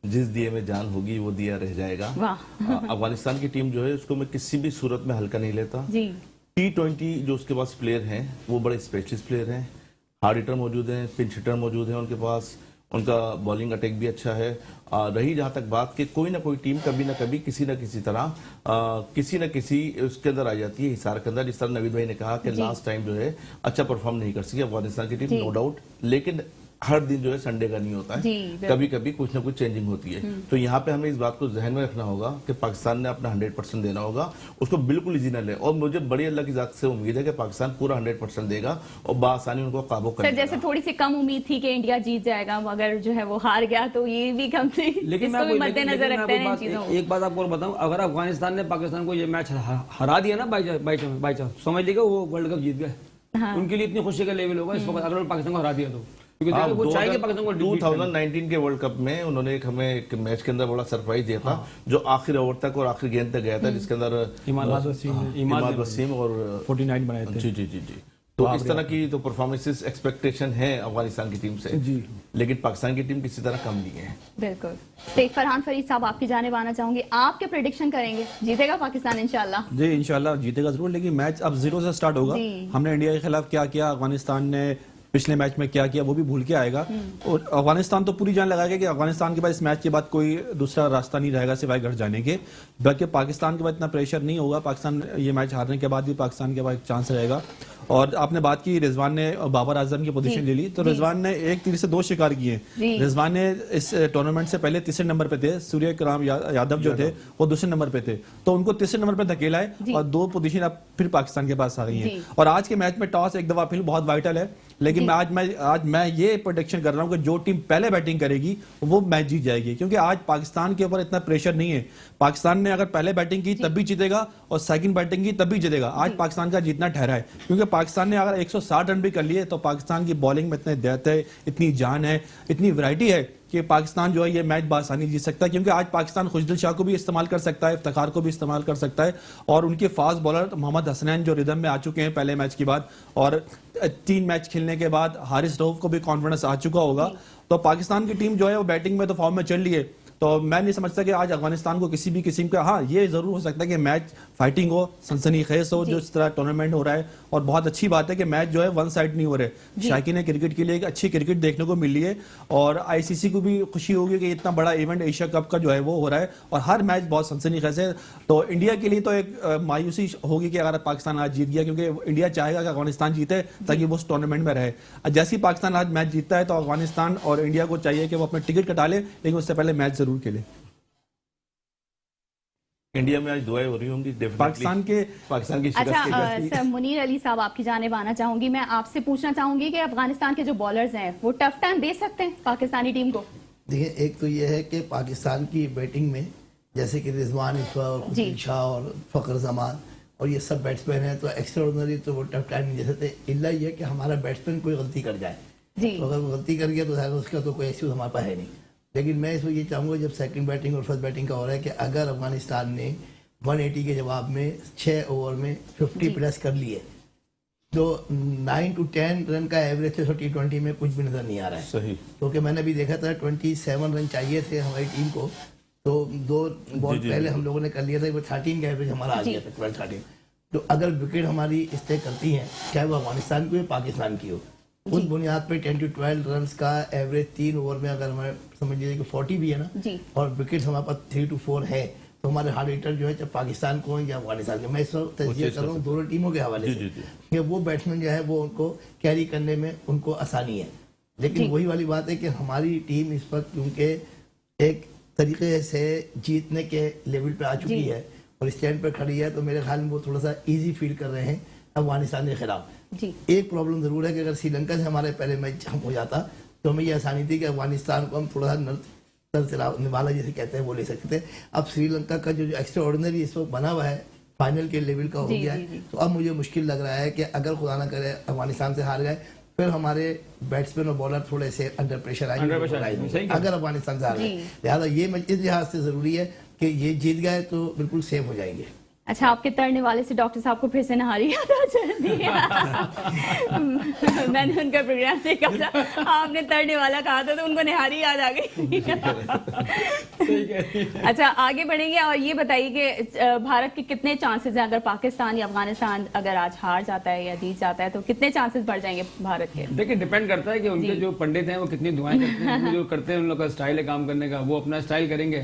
जिस दिए में जान होगी वो दिया रह जाएगा। अफगानिस्तान की टीम जो है उसको मैं किसी भी सूरत में हल्का नहीं लेता। T20 जो उसके पास प्लेयर हैं वो बड़े स्पेशलिस्ट प्लेयर हैं, हार्ड हिटर मौजूद हैं, पिंच हिटर मौजूद हैं उनके पास, उनका बॉलिंग अटैक भी अच्छा है। रही जहां तक बात कि कोई ना कोई टीम कभी ना कभी किसी न किसी तरह किसी न किसी उसके अंदर आ जाती है, हिसार के अंदर। जिस तरह नवीद भाई ने कहा कि लास्ट टाइम जो है अच्छा परफॉर्म नहीं कर सकी अफगानिस्तान की टीम, नो डाउट, लेकिन हर दिन जो है संडे का नहीं होता है, कभी कभी कुछ ना कुछ चेंजिंग होती है। तो यहाँ पे हमें इस बात को जहन में रखना होगा कि पाकिस्तान ने अपना 100% देना होगा, उसको बिल्कुल इजी न ले। और मुझे बड़ी अल्लाह की जात से उम्मीद है कि पाकिस्तान पूरा 100% देगा और बासानी उनको काबू करेगा। जैसे थोड़ी सी कम उम्मीद थी कि इंडिया जीत जाएगा, मगर जो है वो हार गया, तो ये भी कम थी। लेकिन मद्देनजर रखते हैं एक बात आपको बताऊं, अगर अफगानिस्तान ने पाकिस्तान को ये मैच हरा दिया ना बाई चांस, समझ लीजिए वो वर्ल्ड कप जीत गए। उनके लिए इतनी खुशी का लेवल होगा इस वक्त अगर पाकिस्तान को हरा दिया तो। क्योंकि देखो वो चाहेंगे पाकिस्तान को 2019 के वर्ल्ड कप में उन्होंने हमें एक मैच के अंदर बड़ा सरप्राइज दिया था, जो आखिरी ओवर तक और आखिरी गेंद तक गया था, जिसके अंदर इमाद वसीम और 49 बनाए थे। जी जी जी जी। तो इस तरह की तो परफॉर्मेंसेस एक्सपेक्टेशन है अफगानिस्तान की टीम से जी, लेकिन पाकिस्तान की टीम किसी तरह कम नहीं है। बिल्कुल। शेख फरहान फरीद साहब, आपकी जानिब आना चाहूंगी, आपके प्रेडिक्शन करेंगे जीतेगा पाकिस्तान इंशाल्लाह? जी इंशाल्लाह जीतेगा जरूर, लेकिन मैच अब 0 से स्टार्ट होगा। हमने इंडिया के खिलाफ क्या किया, अफगानिस्तान ने पिछले मैच में क्या किया, वो भी भूल के आएगा। और अफगानिस्तान तो पूरी जान लगाएगा कि अफगानिस्तान के पास इस मैच के बाद कोई दूसरा रास्ता नहीं रहेगा सिवाय घर जाने के, बल्कि पाकिस्तान के बाद इतना प्रेशर नहीं होगा। पाकिस्तान ये मैच हारने के बाद भी पाकिस्तान के पास एक चांस रहेगा। और आपने बात की रिजवान ने बाबर आजम की पोजीशन ले ली, तो रिजवान ने एक तीर से 2 शिकार किए। रिजवान ने इस टूर्नामेंट से पहले तीसरे नंबर पे थे, सूर्य कराम यादव जो थे वो दूसरे नंबर पे थे, तो उनको तीसरे नंबर पे धकेला है और 2 पोजीशन अब फिर पाकिस्तान के पास आ गई हैं। और आज के मैच में टॉस एक दफा फिर बहुत वाइटल है, लेकिन आज मैं ये प्रोडिक्शन कर रहा हूं कि जो टीम पहले बैटिंग करेगी वो मैच जीत जाएगी, क्योंकि आज पाकिस्तान के ऊपर इतना प्रेशर नहीं है। पाकिस्तान ने अगर पहले बैटिंग की तब भी जीतेगा और सेकंड बैटिंग की तब भी जीतेगा। आज पाकिस्तान का जीतना ठहरा है, क्योंकि पाकिस्तान ने अगर 160 रन भी कर लिए तो पाकिस्तान की बॉलिंग में इतने डेप्थ है, इतनी जान है, इतनी वैरायटी है कि पाकिस्तान जो है ये मैच बासानी जीत सकता है। क्योंकि आज पाकिस्तान खुशदिल शाह को भी इस्तेमाल कर सकता है, इफ्तिखार को भी इस्तेमाल कर सकता है, और उनके फास्ट बॉलर मोहम्मद हसनैन जो रिदम में आ चुके हैं पहले मैच के बाद, और 3 मैच खेलने के बाद हारिस रऊफ को भी कॉन्फिडेंस आ चुका होगा। तो पाकिस्तान की टीम जो है वो बैटिंग में तो फॉर्म में चल रही है, तो मैं नहीं समझता कि आज अफगानिस्तान को किसी भी किस्म का, हाँ ये जरूर हो सकता है कि मैच फाइटिंग हो, सनसनीखेज हो, जो इस तरह टूर्नामेंट हो रहा है। और बहुत अच्छी बात है कि मैच जो है वन साइड नहीं हो रहे। शायकीन क्रिकेट के लिए एक अच्छी क्रिकेट देखने को मिल रही है, और आईसीसी को भी खुशी होगी कि इतना बड़ा इवेंट एशिया कप का जो है वो हो रहा है, और हर मैच बहुत सनसनीखेज है। तो इंडिया के लिए तो एक मायूसी होगी कि अगर पाकिस्तान आज जीत गया, क्योंकि इंडिया चाहेगा कि अफगानिस्तान जीते ताकि वो उस टूर्नामेंट में रहे। जैसे ही पाकिस्तान आज मैच जीतता है तो अफगानिस्तान और इंडिया को चाहिए कि वो अपने टिकट कटा ले, लेकिन उससे पहले मैच जरूर खेले। इंडिया में आज दुआएं हो रही होंगी पाकिस्तान की शिकस्त। अच्छा सर, मुनीर अली साहब आपकी जानिब आना चाहूंगी। मैं आपसे पूछना चाहूंगी कि अफगानिस्तान के जो बॉलर्स हैं वो टफ टाइम दे सकते हैं पाकिस्तानी टीम को? देखिए, एक तो ये है कि पाकिस्तान की बैटिंग में जैसे कि रिजवान इस्वा और खुशदिल शाह और फखर जमान और ये सब बैट्समैन हैं, तो एक्स्ट्रा ऑर्डिनरी तो वो टफ टाइम नहीं दे सकते। इल्ला ये कि हमारा बैट्समैन कोई गलती कर जाए, तो अगर वो गलती कर गया तो शायद उसका तो कोई एक्सक्यूज हमारे पास है नहीं। लेकिन मैं इसमें ये चाहूँगा, जब सेकंड बैटिंग और फर्स्ट बैटिंग का हो रहा है, कि अगर अफगानिस्तान ने 180 के जवाब में 6 ओवर में 50 प्लस कर लिए, तो 9 to 10 रन का एवरेज थे T20 में कुछ भी नजर नहीं आ रहा है। सही, क्योंकि मैंने भी देखा था 27 रन चाहिए थे हमारी टीम को, तो 2 बॉल पहले हम लोगों ने कर लिया था, 13 का एवरेज हमारा आ गया था, 12-13। तो अगर विकेट हमारी स्टे करती हैं, चाहे वो अफगानिस्तान की हो पाकिस्तान की हो, उस बुनियाद पे 10 to 12 रन का एवरेज 3 ओवर में अगर हमें समझ लीजिए कि 40 भी है ना, और विकेट हमारे पास 3 to 4 है, तो हमारे हार्ड हिटर जो है चाहे पाकिस्तान को या अफगानिस्तान को, मैं इस वक्त तजज़िया कर रहा हूँ दोनों टीमों के हवाले से कि वो बैट्समैन जो है वो उनको कैरी करने में उनको आसानी है। लेकिन वही वाली बात है कि हमारी टीम इस वक्त क्योंकि एक तरीके से जीतने के लेवल पे आ चुकी है और स्टैंड पर खड़ी है, तो मेरे ख्याल में वो थोड़ा सा ईजी फील कर रहे हैं अफगानिस्तान के खिलाफ। एक प्रॉब्लम जरूर है कि अगर श्रीलंका से हमारे पहले मैच हो जाता तो हमें ये आसानी थी कि अफगानिस्तान को हम थोड़ा सा निवाला जिसे कहते हैं वो ले सकते थे। अब श्रीलंका का जो एक्स्ट्रा ऑर्डिनरी इस वक्त बना हुआ है फाइनल के लेवल का हो गया है, तो अब मुझे मुश्किल लग रहा है कि अगर खुदा ना करे अफगानिस्तान से हार गए, फिर हमारे बैट्समैन और बॉलर थोड़े से अंडर प्रेशर आएंगे अगर अफगानिस्तान से हार गए। लिहाजा ये मैच इस लिहाज से जरूरी है कि ये जीत गए तो बिल्कुल सेफ हो जाएंगे। अच्छा, आपके तैरने वाले से डॉक्टर साहब को फिर से नहारी याद आ जाती है। मैंने उनका प्रोग्राम देखा था, आपने तैरने वाला कहा था तो उनको निहारी याद आ गई। अच्छा, आगे बढ़ेंगे और ये बताइए कि भारत के कितने चांसेस हैं अगर पाकिस्तान या अफगानिस्तान अगर आज हार जाता है या जीत जाता है, तो कितने चांसेस बढ़ जाएंगे भारत के? देखिए, डिपेंड करता है कि उनके जो पंडित हैं वो कितनी दुआएं करते हैं। जो करते हैं उन लोग का स्टाइल है काम करने का, वो अपना स्टाइल करेंगे।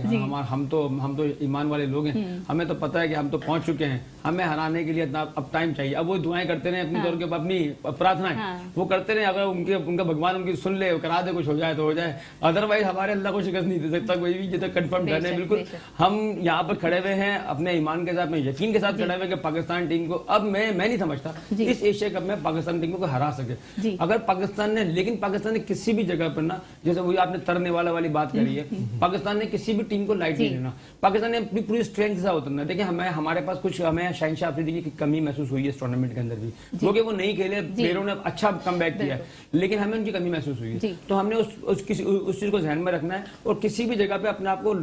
हम तो ईमान वाले लोग हैं, हमें तो पता है कि हम तो पहुंच चुके हैं, हमें हराने के लिए इतना अब टाइम चाहिए। अब वो दुआएं करते रहे अपनी तौर के अपनी प्रार्थनाएं वो करते रहे, अगर उनका भगवान उनकी सुन ले, करा दे, कुछ हो जाए तो हो जाए, अदरवाइज हमारे अल्लाह को शिकस्त नहीं दे सकता कोई भी। ये तो कंफर्म करने बिल्कुल हम यहाँ पर खड़े हुए हैं अपने ईमान के साथ, अपने यकीन के साथ खड़े हुए कि पाकिस्तान टीम को अब मैं नहीं समझता इस एशिया कप में पाकिस्तान टीम को हरा सके। अगर पाकिस्तान ने, लेकिन पाकिस्तान ने किसी भी जगह पर ना, जैसे वही आपने तरने वाली बात करी है, पाकिस्तान ने किसी भी टीम को लाइट नहीं लेना, पाकिस्तान ने अपनी पूरी स्ट्रेंथ से उतरना। देखिए, हमारे पास कुछ हमें शहनशाह अफरीदी की कमी महसूस हुई है इस टूर्नामेंट के अंदर भी, क्योंकि वो नहीं खेले, प्लेयरों ने अच्छा कमबैक किया, लेकिन हमें उनकी कमी महसूस हुई है। तो हमने उस चीज को ध्यान में रखना है और किसी भी जगह पे अपने आप को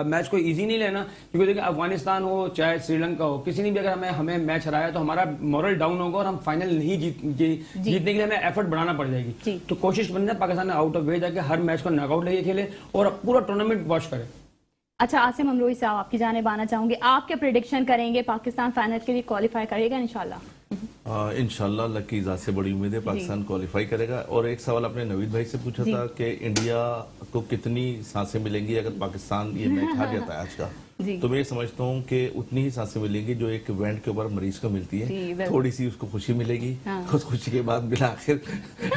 मैच को इजी नहीं लेना, क्योंकि देखिए अफगानिस्तान हो चाहे श्रीलंका हो, किसी ने भी अगर हमें मैच हराया तो हमारा मोरल डाउन होगा और हम फाइनल नहीं जीतने के लिए हमें एफर्ट बढ़ाना पड़ जाएगी। तो कोशिश बनना है पाकिस्तान आउट ऑफ वे जाके हर मैच को नॉकआउट लेके खेले और पूरा टूर्नामेंट वॉच करे। अच्छा आसिम अमरोही साहब, आपकी जानिब आना चाहूंगे, आप क्या प्रेडिक्शन करेंगे, पाकिस्तान फाइनल के लिए क्वालिफाई करेगा इंशाल्लाह? इंशाल्लाह अल्लाह की इजाज़त से बड़ी उम्मीद है पाकिस्तान क्वालिफाई करेगा। और एक सवाल आपने नवीद भाई से पूछा था कि इंडिया को कितनी सांसें मिलेंगी अगर पाकिस्तान ये मैच हार जाता है आज का, तो मैं ये समझता हूँ कि उतनी ही सांसें मिलेंगी जो एक इवेंट के ऊपर मरीज को मिलती है, थोड़ी सी उसको खुशी मिलेगी, उस खुशी के बाद बिला आखिर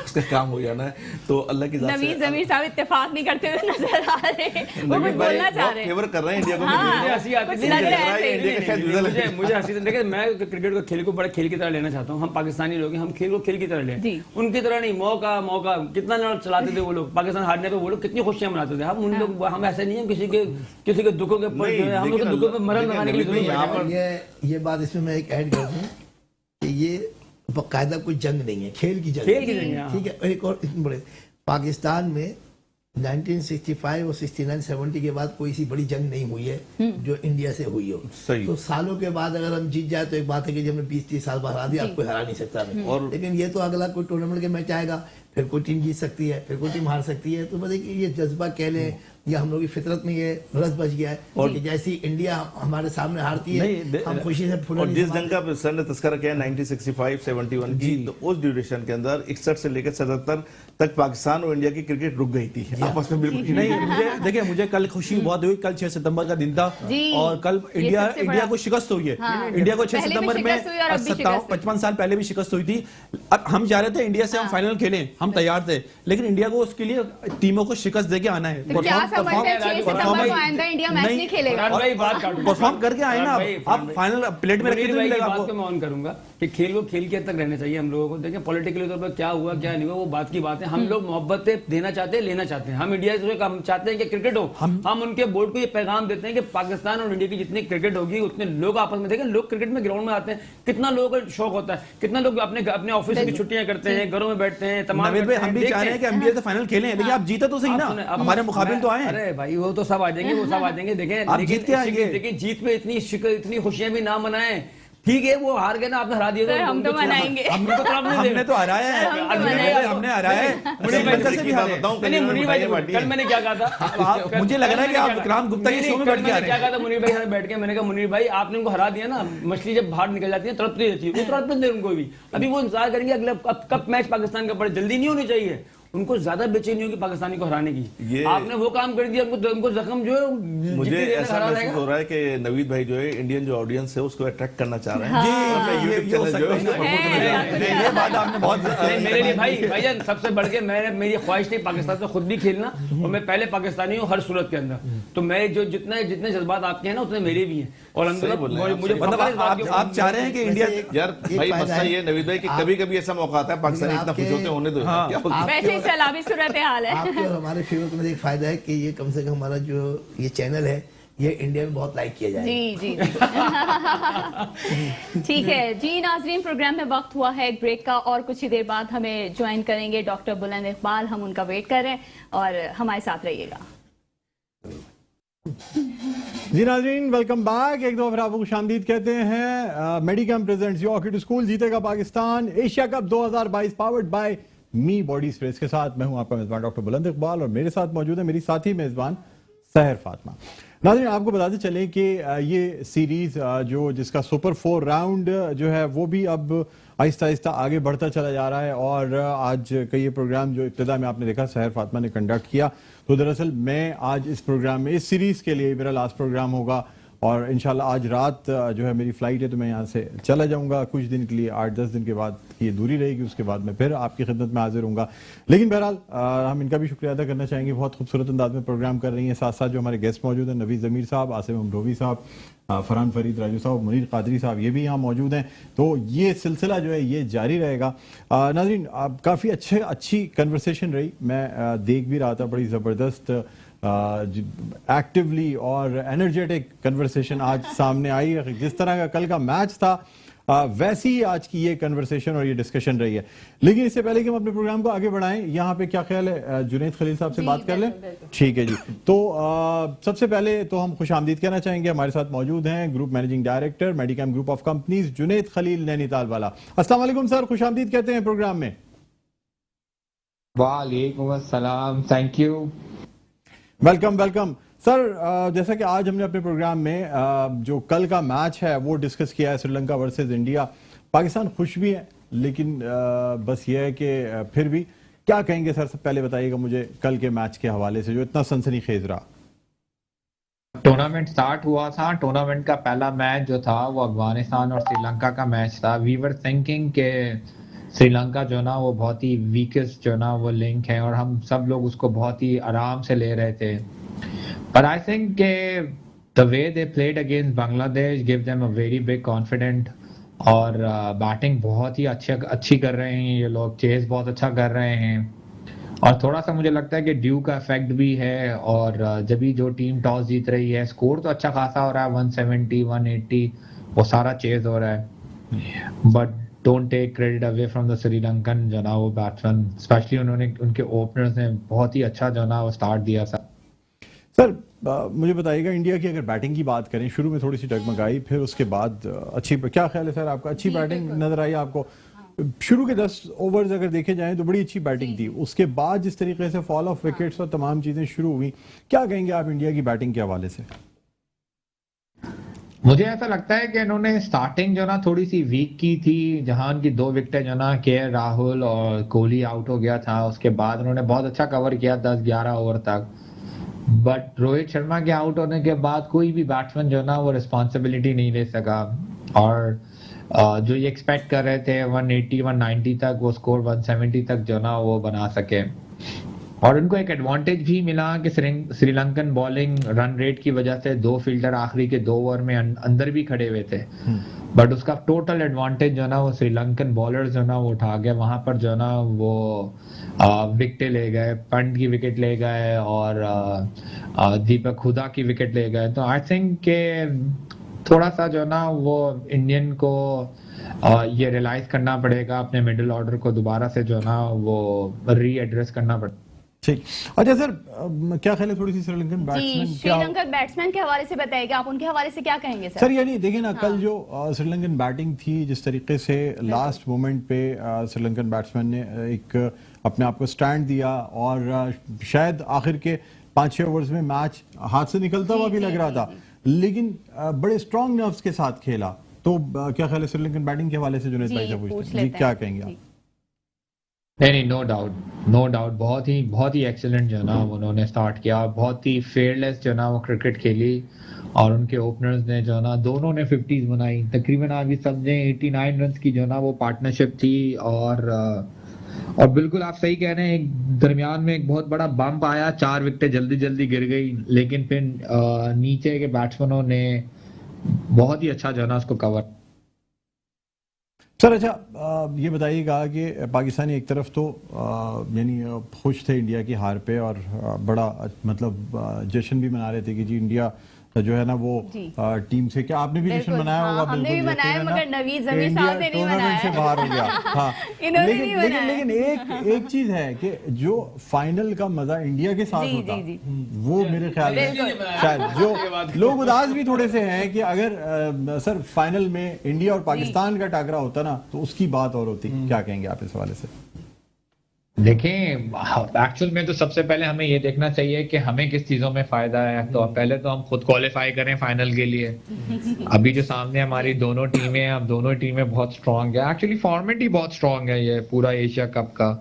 उसका काम हो जाना है। तो अल्लाह की इजाज़त से नवीद ज़मीर साहब इत्तेफाक नहीं करते हुए नजर आ रहे हैं, वो कुछ बोलना चाह रहे हैं, फेवर कर रहे हैं इंडिया को। मुझे हंसी आती कुछ लग रहा है है, मुझे हंसी, देखिए मैं क्रिकेट को खेल को बड़ा खेल की तरह लेना चाहता हूँ। हम पाकिस्तानी लोग हैं, हम खेल को खेल की तरह लें, उनकी तरह नहीं। मौका मौका कितना चलाते थे वो लोग, पाकिस्तान हारने पे वो लोग कितनी खुशियां मनाते थे। हम उन लोग, हम ऐसे नहीं है किसी के दुखों के हम लोग दुखों पे मरहम लगाने के लिए यहाँ पर ये बात इसमें मैं एक ऐड कर दूं कि ये बाकायदा कोई जंग नहीं है, खेल की जंग है, ठीक है। एक और इसमें बड़े पाकिस्तान में 1965 और 69 70 के बाद कोई सी बड़ी जंग नहीं हुई है जो इंडिया से हुई हो। तो सालों के बाद अगर हम जीत जाए तो एक बात है कि जब हमने 20-30 साल बाद हरा दिया, आपको हरा नहीं सकता है। और लेकिन ये तो अगला कोई टूर्नामेंट के मैच आएगा, फिर कोई टीम जीत सकती है, फिर कोई टीम हार सकती है। तो मतलब ये जज्बा कह लें या हम लोग की फितरत में ये रस बच गया है और जैसी इंडिया हमारे सामने हारती है हम खुशी से फुल। और जिस जंग का सर ने तस्करा किया 1965-71 की, तो उस ड्यूरेशन के अंदर 61 से लेकर 77 तक पाकिस्तान और इंडिया की क्रिकेट रुक गई थी आपस में, बिल्कुल नहीं। मुझे कल खुशी बहुत हुई, कल 6 सितंबर का दिन था और कल इंडिया को शिकस्त हुई है। इंडिया को 6 सितंबर में 55 साल पहले भी शिकस्त हुई थी। अब हम चाह रहे थे इंडिया से हम फाइनल खेलें, हम तैयार थे, लेकिन इंडिया को उसके लिए टीमों को शिकस्त देके आना है। परफॉर्म करके आए ना, आप फाइनल प्लेट में रखिए। आपको मैं ऑन करूंगा कि खेल वो खेल के हद तक रहना चाहिए हम लोगों को। देखिए पॉलिटिकली तौर पर क्या हुआ क्या नहीं हुआ वो बात की बात है। हम लोग मोहब्बतें देना चाहते हैं, लेना चाहते हैं। हम इंडिया से हम चाहते हैं कि क्रिकेट हो, हम उनके बोर्ड को ये पैगाम देते हैं कि पाकिस्तान और इंडिया की जितनी क्रिकेट होगी उतने लोग आपस में देखें। लोग क्रिकेट में ग्राउंड में आते हैं, कितना लोगों को शौक होता है, कितना लोग अपने ऑफिस की छुट्टियां करते हैं, घरों में बैठते हैं, तमाम। हम भी चाह रहे हैं कि इंडिया से फाइनल खेलें, लेकिन आप जीते तो सही ना, हमारे मुकाबले तो आए। अरे भाई वो तो सब आ जाएंगे, वो सब आ जाएंगे। देखें जीत के आएंगे, लेकिन जीत में इतनी खुशियां भी ना मनाएं। ठीक है वो हार गए ना, आपने हरा दिया तो हम तो मनाएंगे। हमने तो हराया है, हमने हराया है। मुनीर भाई कल मैंने क्या कहा था, मुझे लग रहा है कि आप विक्रांत गुप्ता के शो में बैठ के आ रहे हैं। क्या कहा था मुनीर भाई बैठ के, मैंने कहा मुनीर भाई आपने उनको हरा दिया ना, मछली जब बाहर निकल जाती है तड़पती रहती है, वो तड़पने दे उनको भी। अभी वो इंतजार करेंगे अगले कब मैच पाकिस्तान का पड़े, जल्दी नहीं होनी चाहिए। उनको ज्यादा बेचैनी होगी पाकिस्तानी को हराने की। आपने वो काम कर दिया, उनको जख्म जो है मुझे ऐसा महसूस हो रहा है कि नवीद भाई जो है इंडियन जो ऑडियंस है उसको अट्रैक्ट करना चाह रहे हैं। ये बात आपने बहुत मेरे लिए भाईजान सबसे बढ़ के मेरी ख्वाहिश थी पाकिस्तान से खुद भी खेलना, और मैं पहले पाकिस्तानी हूँ हर सूरत के अंदर। तो मैं जो जितने जज्बात आपके हैं ना उतने मेरे भी हैं। और मुझे आप चाह रहे हैं कि इंडिया, यार भाई मसला ये नवीद भाई कि कभी कभी ऐसा मौका आता है पाकिस्तानी इतना खुश होते होने दो, सलामी सूरत हाल है। आपके और हमारे फेवर में एक फायदा है कि ये कम से कम हमारा जो ये चैनल है ये इंडिया में बहुत लाइक किया जाए। जी ठीक है जी नाजरीन, प्रोग्राम में वक्त हुआ है एक ब्रेक का और कुछ ही देर बाद हमें ज्वाइन करेंगे डॉक्टर बुलंद इकबाल। हम उनका वेट कर रहे हैं और हमारे साथ रहिएगा। जी नाजरीन वेलकम बैक। एक दो फिर आपको खुशामदीद कहते हैं। Medicam presents your kid school जीतेगा Pakistan Asia cup 2022 powered by me body sprays के साथ मैं हूं आपका मेजबान डॉक्टर बुलंद इकबाल और मेरे साथ मौजूद है मेरी साथी मेजबान सहर फातिमा। नाज़रीन आपको बताते चलें कि ये सीरीज जिसका सुपर 4 राउंड जो है वो भी अब आहिस्ता आहिस्ता आगे बढ़ता चला जा रहा है। और आज का ये प्रोग्राम जो इब्तिदा में आपने देखा सहर फातिमा ने कंडक्ट किया, तो दरअसल मैं आज इस प्रोग्राम में इस सीरीज के लिए मेरा लास्ट प्रोग्राम होगा और इंशाल्लाह आज रात जो है मेरी फ्लाइट है तो मैं यहाँ से चला जाऊँगा कुछ दिन के लिए, 8-10 दिन के बाद ये दूरी रहेगी, उसके बाद मैं फिर आपकी खिदमत में हाजिर हूँगा। लेकिन बहरहाल हम इनका भी शुक्रिया अदा करना चाहेंगे, बहुत खूबसूरत अंदाज में प्रोग्राम कर रही हैं। साथ साथ जो हमारे गेस्ट मौजूद हैं नवीद ज़मीर साहब, आसिम अमरोही साहब, फरहान फरीद राजू साहब, मुनीर कादरी साहब, ये भी यहाँ मौजूद हैं। तो ये सिलसिला जो है ये जारी रहेगा। नाज़रीन काफ़ी अच्छी कन्वर्सेशन रही, मैं देख भी रहा था, बड़ी ज़बरदस्त एक्टिवली और एनर्जेटिक कन्वर्सेशन आज सामने आई है। जिस तरह का कल का मैच था वैसी ही आज की ये कन्वर्सेशन और ये डिस्कशन रही है। लेकिन इससे पहले कि हम अपने प्रोग्राम को आगे बढ़ाएं, यहाँ पे क्या ख्याल है, जुनैद खलील साहब से बात कर लें? ठीक है जी। तो सबसे पहले तो हम खुशामदीद कहना चाहेंगे, हमारे साथ मौजूद हैं group managing director Medicam group of companies Junaid Khalil Nainitalwala. अस्सलाम वालेकुम सर, खुशामदीद कहते हैं प्रोग्राम में। वालेकुम अस्सलाम, thank you. Welcome welcome sir. जैसा कि आज हमने अपने प्रोग्राम में जो कल का मैच है वो डिस्कस किया है, श्रीलंका वर्सेस इंडिया। पाकिस्तान खुश भी है, लेकिन बस ये है कि फिर भी क्या कहेंगे सर? सब पहले बताइएगा मुझे कल के मैच के हवाले से जो इतना सनसनीखेज रहा। टूर्नामेंट स्टार्ट हुआ था, टूर्नामेंट का पहला मैच जो था वो अफगानिस्तान और श्रीलंका का मैच था। वी वर थिंकिंग के श्रीलंका जो ना वो बहुत ही वीकेस्ट जो ना वो लिंक है और हम सब लोग उसको बहुत ही आराम से ले रहे थे। But I think the way they played against Bangladesh gave them a very big confidence और बैटिंग बहुत ही अच्छी कर रहे हैं ये लोग, चेस बहुत अच्छा कर रहे हैं और थोड़ा सा मुझे लगता है कि ड्यू का इफेक्ट भी है। और जब भी जो टीम टॉस जीत रही है, स्कोर तो अच्छा खासा हो रहा है, 170 180 वो सारा चेस हो रहा है। But don't take credit away from the Sri Lankan जो ना वो बैट्समैन, स्पेशली उन्होंने उनके ओपनर्स ने बहुत ही अच्छा जो ना वो स्टार्ट दिया था। सर मुझे बताइएगा, इंडिया की अगर बैटिंग की बात करें, शुरू में थोड़ी सी डगमगाई, फिर उसके बाद अच्छी, क्या ख्याल है सर आपका? अच्छी बैटिंग नजर आई आपको? शुरू के 10 ओवर्स अगर देखे जाएं तो बड़ी अच्छी बैटिंग थी, उसके बाद जिस तरीके से फॉल ऑफ विकेट्स और तमाम चीजें शुरू हुई, क्या कहेंगे आप इंडिया की बैटिंग के हवाले से? मुझे ऐसा लगता है कि इन्होंने स्टार्टिंग जो ना थोड़ी सी वीक की थी, जहां उनकी 2 विकेटें जो ना के राहुल और कोहली आउट हो गया था, उसके बाद उन्होंने बहुत अच्छा कवर किया 10-11 ओवर तक। बट रोहित शर्मा के आउट होने के बाद कोई भी बैट्समैन जो ना वो रिस्पॉन्सिबिलिटी नहीं ले सका और जो ये एक्सपेक्ट कर रहे थे 180 190 तक वो स्कोर 170 तक जो ना वो बना सके। और उनको एक एडवांटेज भी मिला कि श्रीलंकन बॉलिंग रन रेट की वजह से 2 फील्डर आखिरी के 2 ओवर में अंदर भी खड़े हुए थे, बट उसका टोटल एडवांटेज जो ना वो श्रीलंकन बॉलर्स जो ना वो उठा गए। वहां पर जो ना वो विकेट ले गए, पंत की विकेट ले गए और दीपक हुडा की विकेट ले गए। तो आई थिंक के थोड़ा सा जो ना वो इंडियन को ये रियलाइज करना पड़ेगा, अपने मिडिल ऑर्डर को दोबारा से जो ना वो रीएड्रेस करना पड़ेगा। ठीक, अच्छा सर, क्या ख्याल है थोड़ी सी श्रीलंकन बैट्समैन, श्रीलंकन बैट्समैन के हवाले से बताइएगा, आप उनके हवाले से क्या कहेंगे सर? सर यानी देखिए ना, कल जो श्रीलंकन बैटिंग थी, जिस तरीके से लास्ट मोमेंट पे श्रीलंकन बैट्समैन ने एक अपने आप को स्टैंड दिया और शायद आखिर के 5-6 ओवर्स में मैच हाथ से निकलता हुआ भी लग रहा था, लेकिन बड़े स्ट्रॉन्ग नर्व्स के साथ खेला। तो क्या ख्याल है श्रीलंकन बैटिंग के हवाले से? जुनैद भाई से पूछते हैं जी, क्या कहेंगे आप? नहीं, नो डाउट बहुत ही एक्सीलेंट जो ना उन्होंने स्टार्ट किया, बहुत ही फेयरलेस जो ना वो क्रिकेट खेली और उनके ओपनर्स ने जो ना दोनों ने 50s बनाई तकरीबन। आप ये समझे 89 रन की जो ना वो पार्टनरशिप थी और बिल्कुल आप सही कह रहे हैं, एक दरमियान में एक बहुत बड़ा बम्प आया, 4 विकेटें जल्दी गिर गई, लेकिन फिर नीचे के बैट्समैनों ने बहुत ही अच्छा जो ना उसको कवर। सर अच्छा, ये बताइएगा कि पाकिस्तानी एक तरफ तो यानी खुश थे इंडिया की हार पे और बड़ा मतलब जश्न भी मना रहे थे कि जी इंडिया जो है ना वो टीम से, क्या आपने भी जश्न मनाया होगा? हमने भी मनाया, मगर नवीद जमीर साहब ने नहीं मनाया, से बाहर हो गया। हाँ, लेकिन एक चीज है कि जो फाइनल का मजा इंडिया के साथ होता वो मेरे ख्याल में शायद जो लोग उदास भी थोड़े से हैं कि अगर सर फाइनल में इंडिया और पाकिस्तान का टाकरा होता ना तो उसकी बात और होती। क्या कहेंगे आप इस हवाले से? देखें, एक्चुअल में तो सबसे पहले हमें ये देखना चाहिए कि हमें किस चीजों में फायदा है। तो पहले तो हम खुद क्वालिफाई करें फाइनल के लिए। अभी जो सामने हमारी दोनों टीमें हैं, अब दोनों टीमें बहुत स्ट्रांग है, एक्चुअली फॉर्मेट ही बहुत स्ट्रांग है ये पूरा एशिया कप का।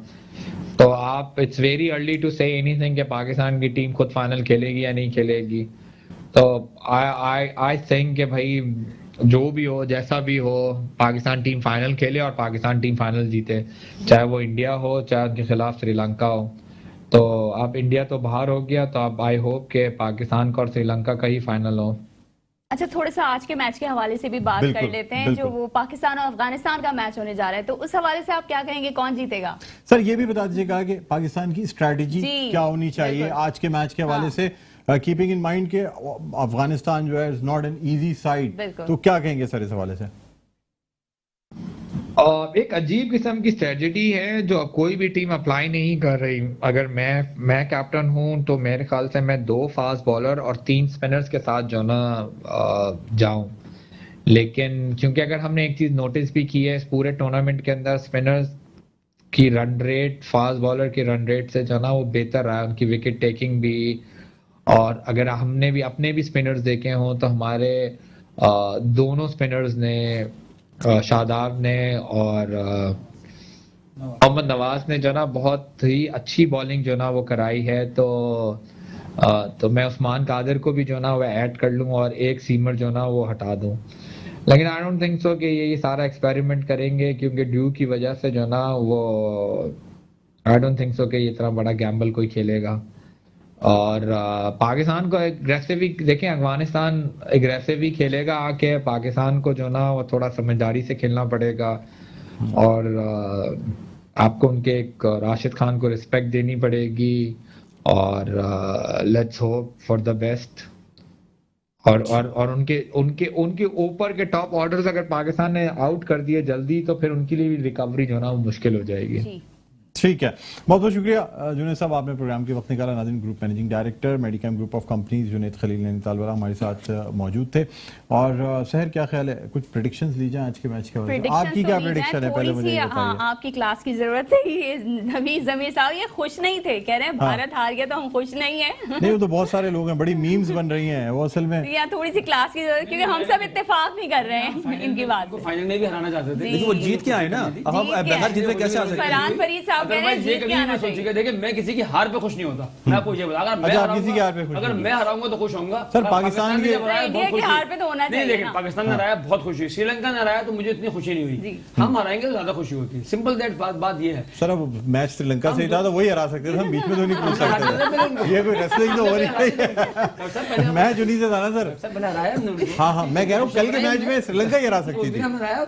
तो आप it's very early to say anything कि पाकिस्तान की टीम खुद फाइनल खेलेगी या नहीं खेलेगी। तो आई थिंक कि भाई जो भी हो, जैसा भी हो, पाकिस्तान टीम फाइनल खेले और पाकिस्तान टीम फाइनल जीते, चाहे वो इंडिया हो चाहे उनके खिलाफ श्रीलंका हो। तो अब इंडिया तो बाहर हो गया, तो अब आई होप के पाकिस्तान का और श्रीलंका का ही फाइनल हो। अच्छा, थोड़ा सा आज के मैच के हवाले से भी बात कर लेते हैं। जो वो पाकिस्तान और अफगानिस्तान का मैच होने जा रहा है, तो उस हवाले से आप क्या कहेंगे, कौन जीतेगा? सर ये भी बता दीजिएगा कि पाकिस्तान की स्ट्रैटेजी क्या होनी चाहिए आज के मैच के हवाले से, कीपिंग इन माइंड के अफगानिस्तान जो है is not an easy side, तो क्या कहेंगे सर इस हवाले से? एक अजीब किस्म की स्ट्रेटजी है जो कोई भी टीम अप्लाई नहीं कर रही। अगर मैं कैप्टन हूं तो मेरे ख्याल से मैं 2 फास्ट बॉलर और 3 स्पिनर्स के साथ जो ना जाऊं। लेकिन क्योंकि अगर हमने एक चीज नोटिस भी की है इस पूरे टूर्नामेंट के अंदर, स्पिनर्स की रन रेट फास्ट बॉलर की रन रेट से जो ना वो बेहतर रहा है, उनकी विकेट टेकिंग भी। और अगर हमने भी अपने भी स्पिनर्स देखे हों तो हमारे दोनों स्पिनर्स ने, शादाब ने और मोहम्मद नवाज ने जो ना बहुत ही अच्छी बॉलिंग जो ना वो कराई है। तो मैं उस्मान कादिर को भी जो ना वो ऐड कर लूं और एक सीमर जो ना वो हटा दूं। लेकिन आई डोंट थिंक सो कि ये सारा एक्सपेरिमेंट करेंगे, क्योंकि ड्यू की वजह से जो ना वो आई डोंट थिंक सो कि इतना बड़ा गैम्बल कोई खेलेगा। और पाकिस्तान को एग्रेसिव देखें, अफगानिस्तान एग्रेसिव ही खेलेगा आके, पाकिस्तान को जो ना वो थोड़ा समझदारी से खेलना पड़ेगा। और आपको उनके एक राशिद खान को रिस्पेक्ट देनी पड़ेगी और let's hope for the best. और उनके ऊपर के टॉप ऑर्डर्स अगर पाकिस्तान ने आउट कर दिए जल्दी तो फिर उनके लिए भी रिकवरी जो ना वो मुश्किल हो जाएगी। ठीक है, बहुत बहुत शुक्रिया जुनैद साहब, आपने प्रोग्राम के वक्त निकाला। नाज़रीन, group managing director Medicam group of companies Junaid Khalil Nainitalwala हमारे साथ मौजूद थे। और शहर क्या ख्याल है, कुछ प्रेडिक्शंस ली जाए आज के मैच के बारे में? आपकी क्या प्रेडिक्शन है पहले मुझे ये बताइए। आपकी क्लास की जरूरत है। ये जमीर साहब ये खुश नहीं थे, कह रहे हैं भारत हार गया तो हम खुश नहीं है। नहीं, वो तो बहुत सारे लोग हैं, बड़ी मीम्स बन रही हैं वो असल में। या थोड़ी सी क्लास की जरूरत, क्योंकि हम सब इत्तेफाक नहीं कर रहे हैं इनकी बात को। फाइनल में भी हराना चाहते थे, लेकिन वो जीत के आए ना, अब हम बगैर जीते कैसे आ सकते हैं? फरहान फरीद साहब कह रहे हैं जीत के आना चाहिए। देखिए, मैं किसी की हार पे खुश नहीं होता। मैं आपको ये बता, अगर मैं हराऊंगा तो खुश होऊंगा। सर पाकिस्तान के हार पे तो होना चाहिए। लेकिन पाकिस्तान ने हराया बहुत खुशी हुई, श्रीलंका ने हराया तो मुझे इतनी खुशी नहीं हुई। हम हराएंगे तो ज्यादा खुशी होती है, सिंपल दैट बात ये है। सर अब मैच श्रीलंका से ही था तो वही हरा सकते थे, हम बीच में तो नहीं पूछ सकते। ये कोई रेसलिंग तो हो रही है। मैच उन्हीं से था ना सर। हाँ, मैं कह रहा हूँ कल के मैच में श्रीलंका ही हरा सकती थी।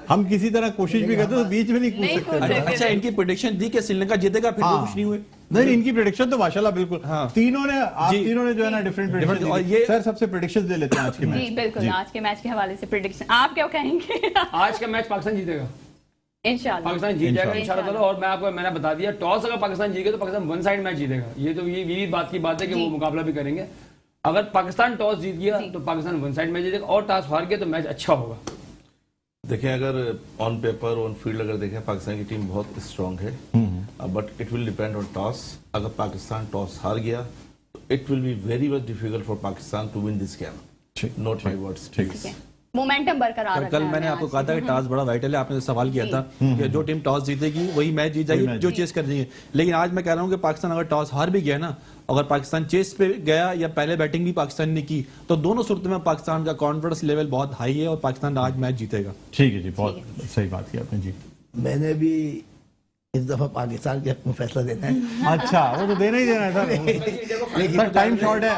हम किसी तरह कोशिश भी करते तो बीच में नहीं पूछ सकते। अच्छा, इनकी प्रेडिक्शन थी कि श्रीलंका जीतेगा, फिर वो कुछ नहीं हुए। नहीं, इनकी प्रेडिक्शन तो माशाल्लाह बिल्कुल। तीनों ने जो है ना डिफरेंट प्रेडिक्शन। और ये सर सबसे प्रेडिक्शंस दे लेते हैं आज के मैच। जी बिल्कुल, आज के मैच के हवाले से प्रेडिक्शन आप क्या कहेंगे? आज का मैच पाकिस्तान जीतेगा इंशाल्लाह, पाकिस्तान जीत जाएगा इंशाल्लाह। और मैंने बता दिया, टॉस अगर पाकिस्तान जीतेगा तो पाकिस्तान वन साइड मैच जीतेगा। ये बात की बात है कि वो मुकाबला भी करेंगे। अगर पाकिस्तान टॉस जीत गया तो पाकिस्तान वन साइड मैच जीतेगा, और टॉस हार गया तो मैच अच्छा होगा। देखिए, अगर ऑन पेपर ऑन फील्ड अगर देखें पाकिस्तान की टीम बहुत स्ट्रांग है, but it will depend on toss. अगर पाकिस्तान टॉस हार गया तो it will be very much difficult for Pakistan to win this game. Note my words please. Momentum बरकरार। कल मैंने आपको कहा था कि टॉस बड़ा वाइटल है, आपने सवाल किया था कि जो टीम टॉस जीतेगी वही मैच जीत जाएगी, जो चेस कर देंगे। लेकिन आज मैं कह रहा हूँ कि पाकिस्तान अगर टॉस हार भी गया ना, अगर पाकिस्तान चेस पे गया या पहले बैटिंग भी पाकिस्तान ने की, तो दोनों सूरत में पाकिस्तान का कॉन्फिडेंस लेवल बहुत हाई है और पाकिस्तान आज मैच जीतेगा। ठीक है जी, बहुत सही बात की आपने जी। मैंने भी इस दफा पाकिस्तान के हक में फैसला देना है। अच्छा, वो तो देना ही देना है सर। टाइम शॉर्ट है,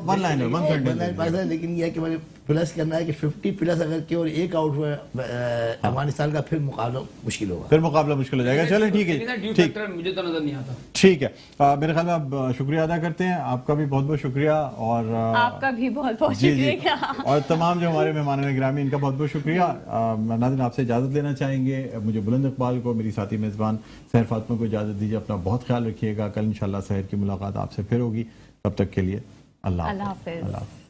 वन लाइनर। लेकिन यह कि मैंने प्लस करना है कि 50 प्लस अगर केवल एक आउट हुआ अफगानिस्तान का, फिर मुकाबला मुश्किल होगा। फिर मुकाबला मुश्किल हो जाएगा। चलो ठीक है, ठीक, मुझे तो नजर नहीं आता। ठीक है, मेरे ख्याल में आप शुक्रिया अदा करते हैं। आपका भी बहुत बहुत शुक्रिया और आपका भी बहुत बहुत शुक्रिया। और तमाम जो हमारे मेहमान गिरामी, इनका बहुत बहुत शुक्रिया। नाज़रीन, आपसे इजाजत लेना चाहेंगे। मुझे बुलंद इकबाल को, मेरी साथी मेजबान सहर फातिमा को इजाजत दीजिए। अपना बहुत ख्याल रखिएगा। कल इंशाल्लाह सहर की मुलाकात आपसे फिर होगी। तब तक के लिए अल्लाह हाफ़िज़।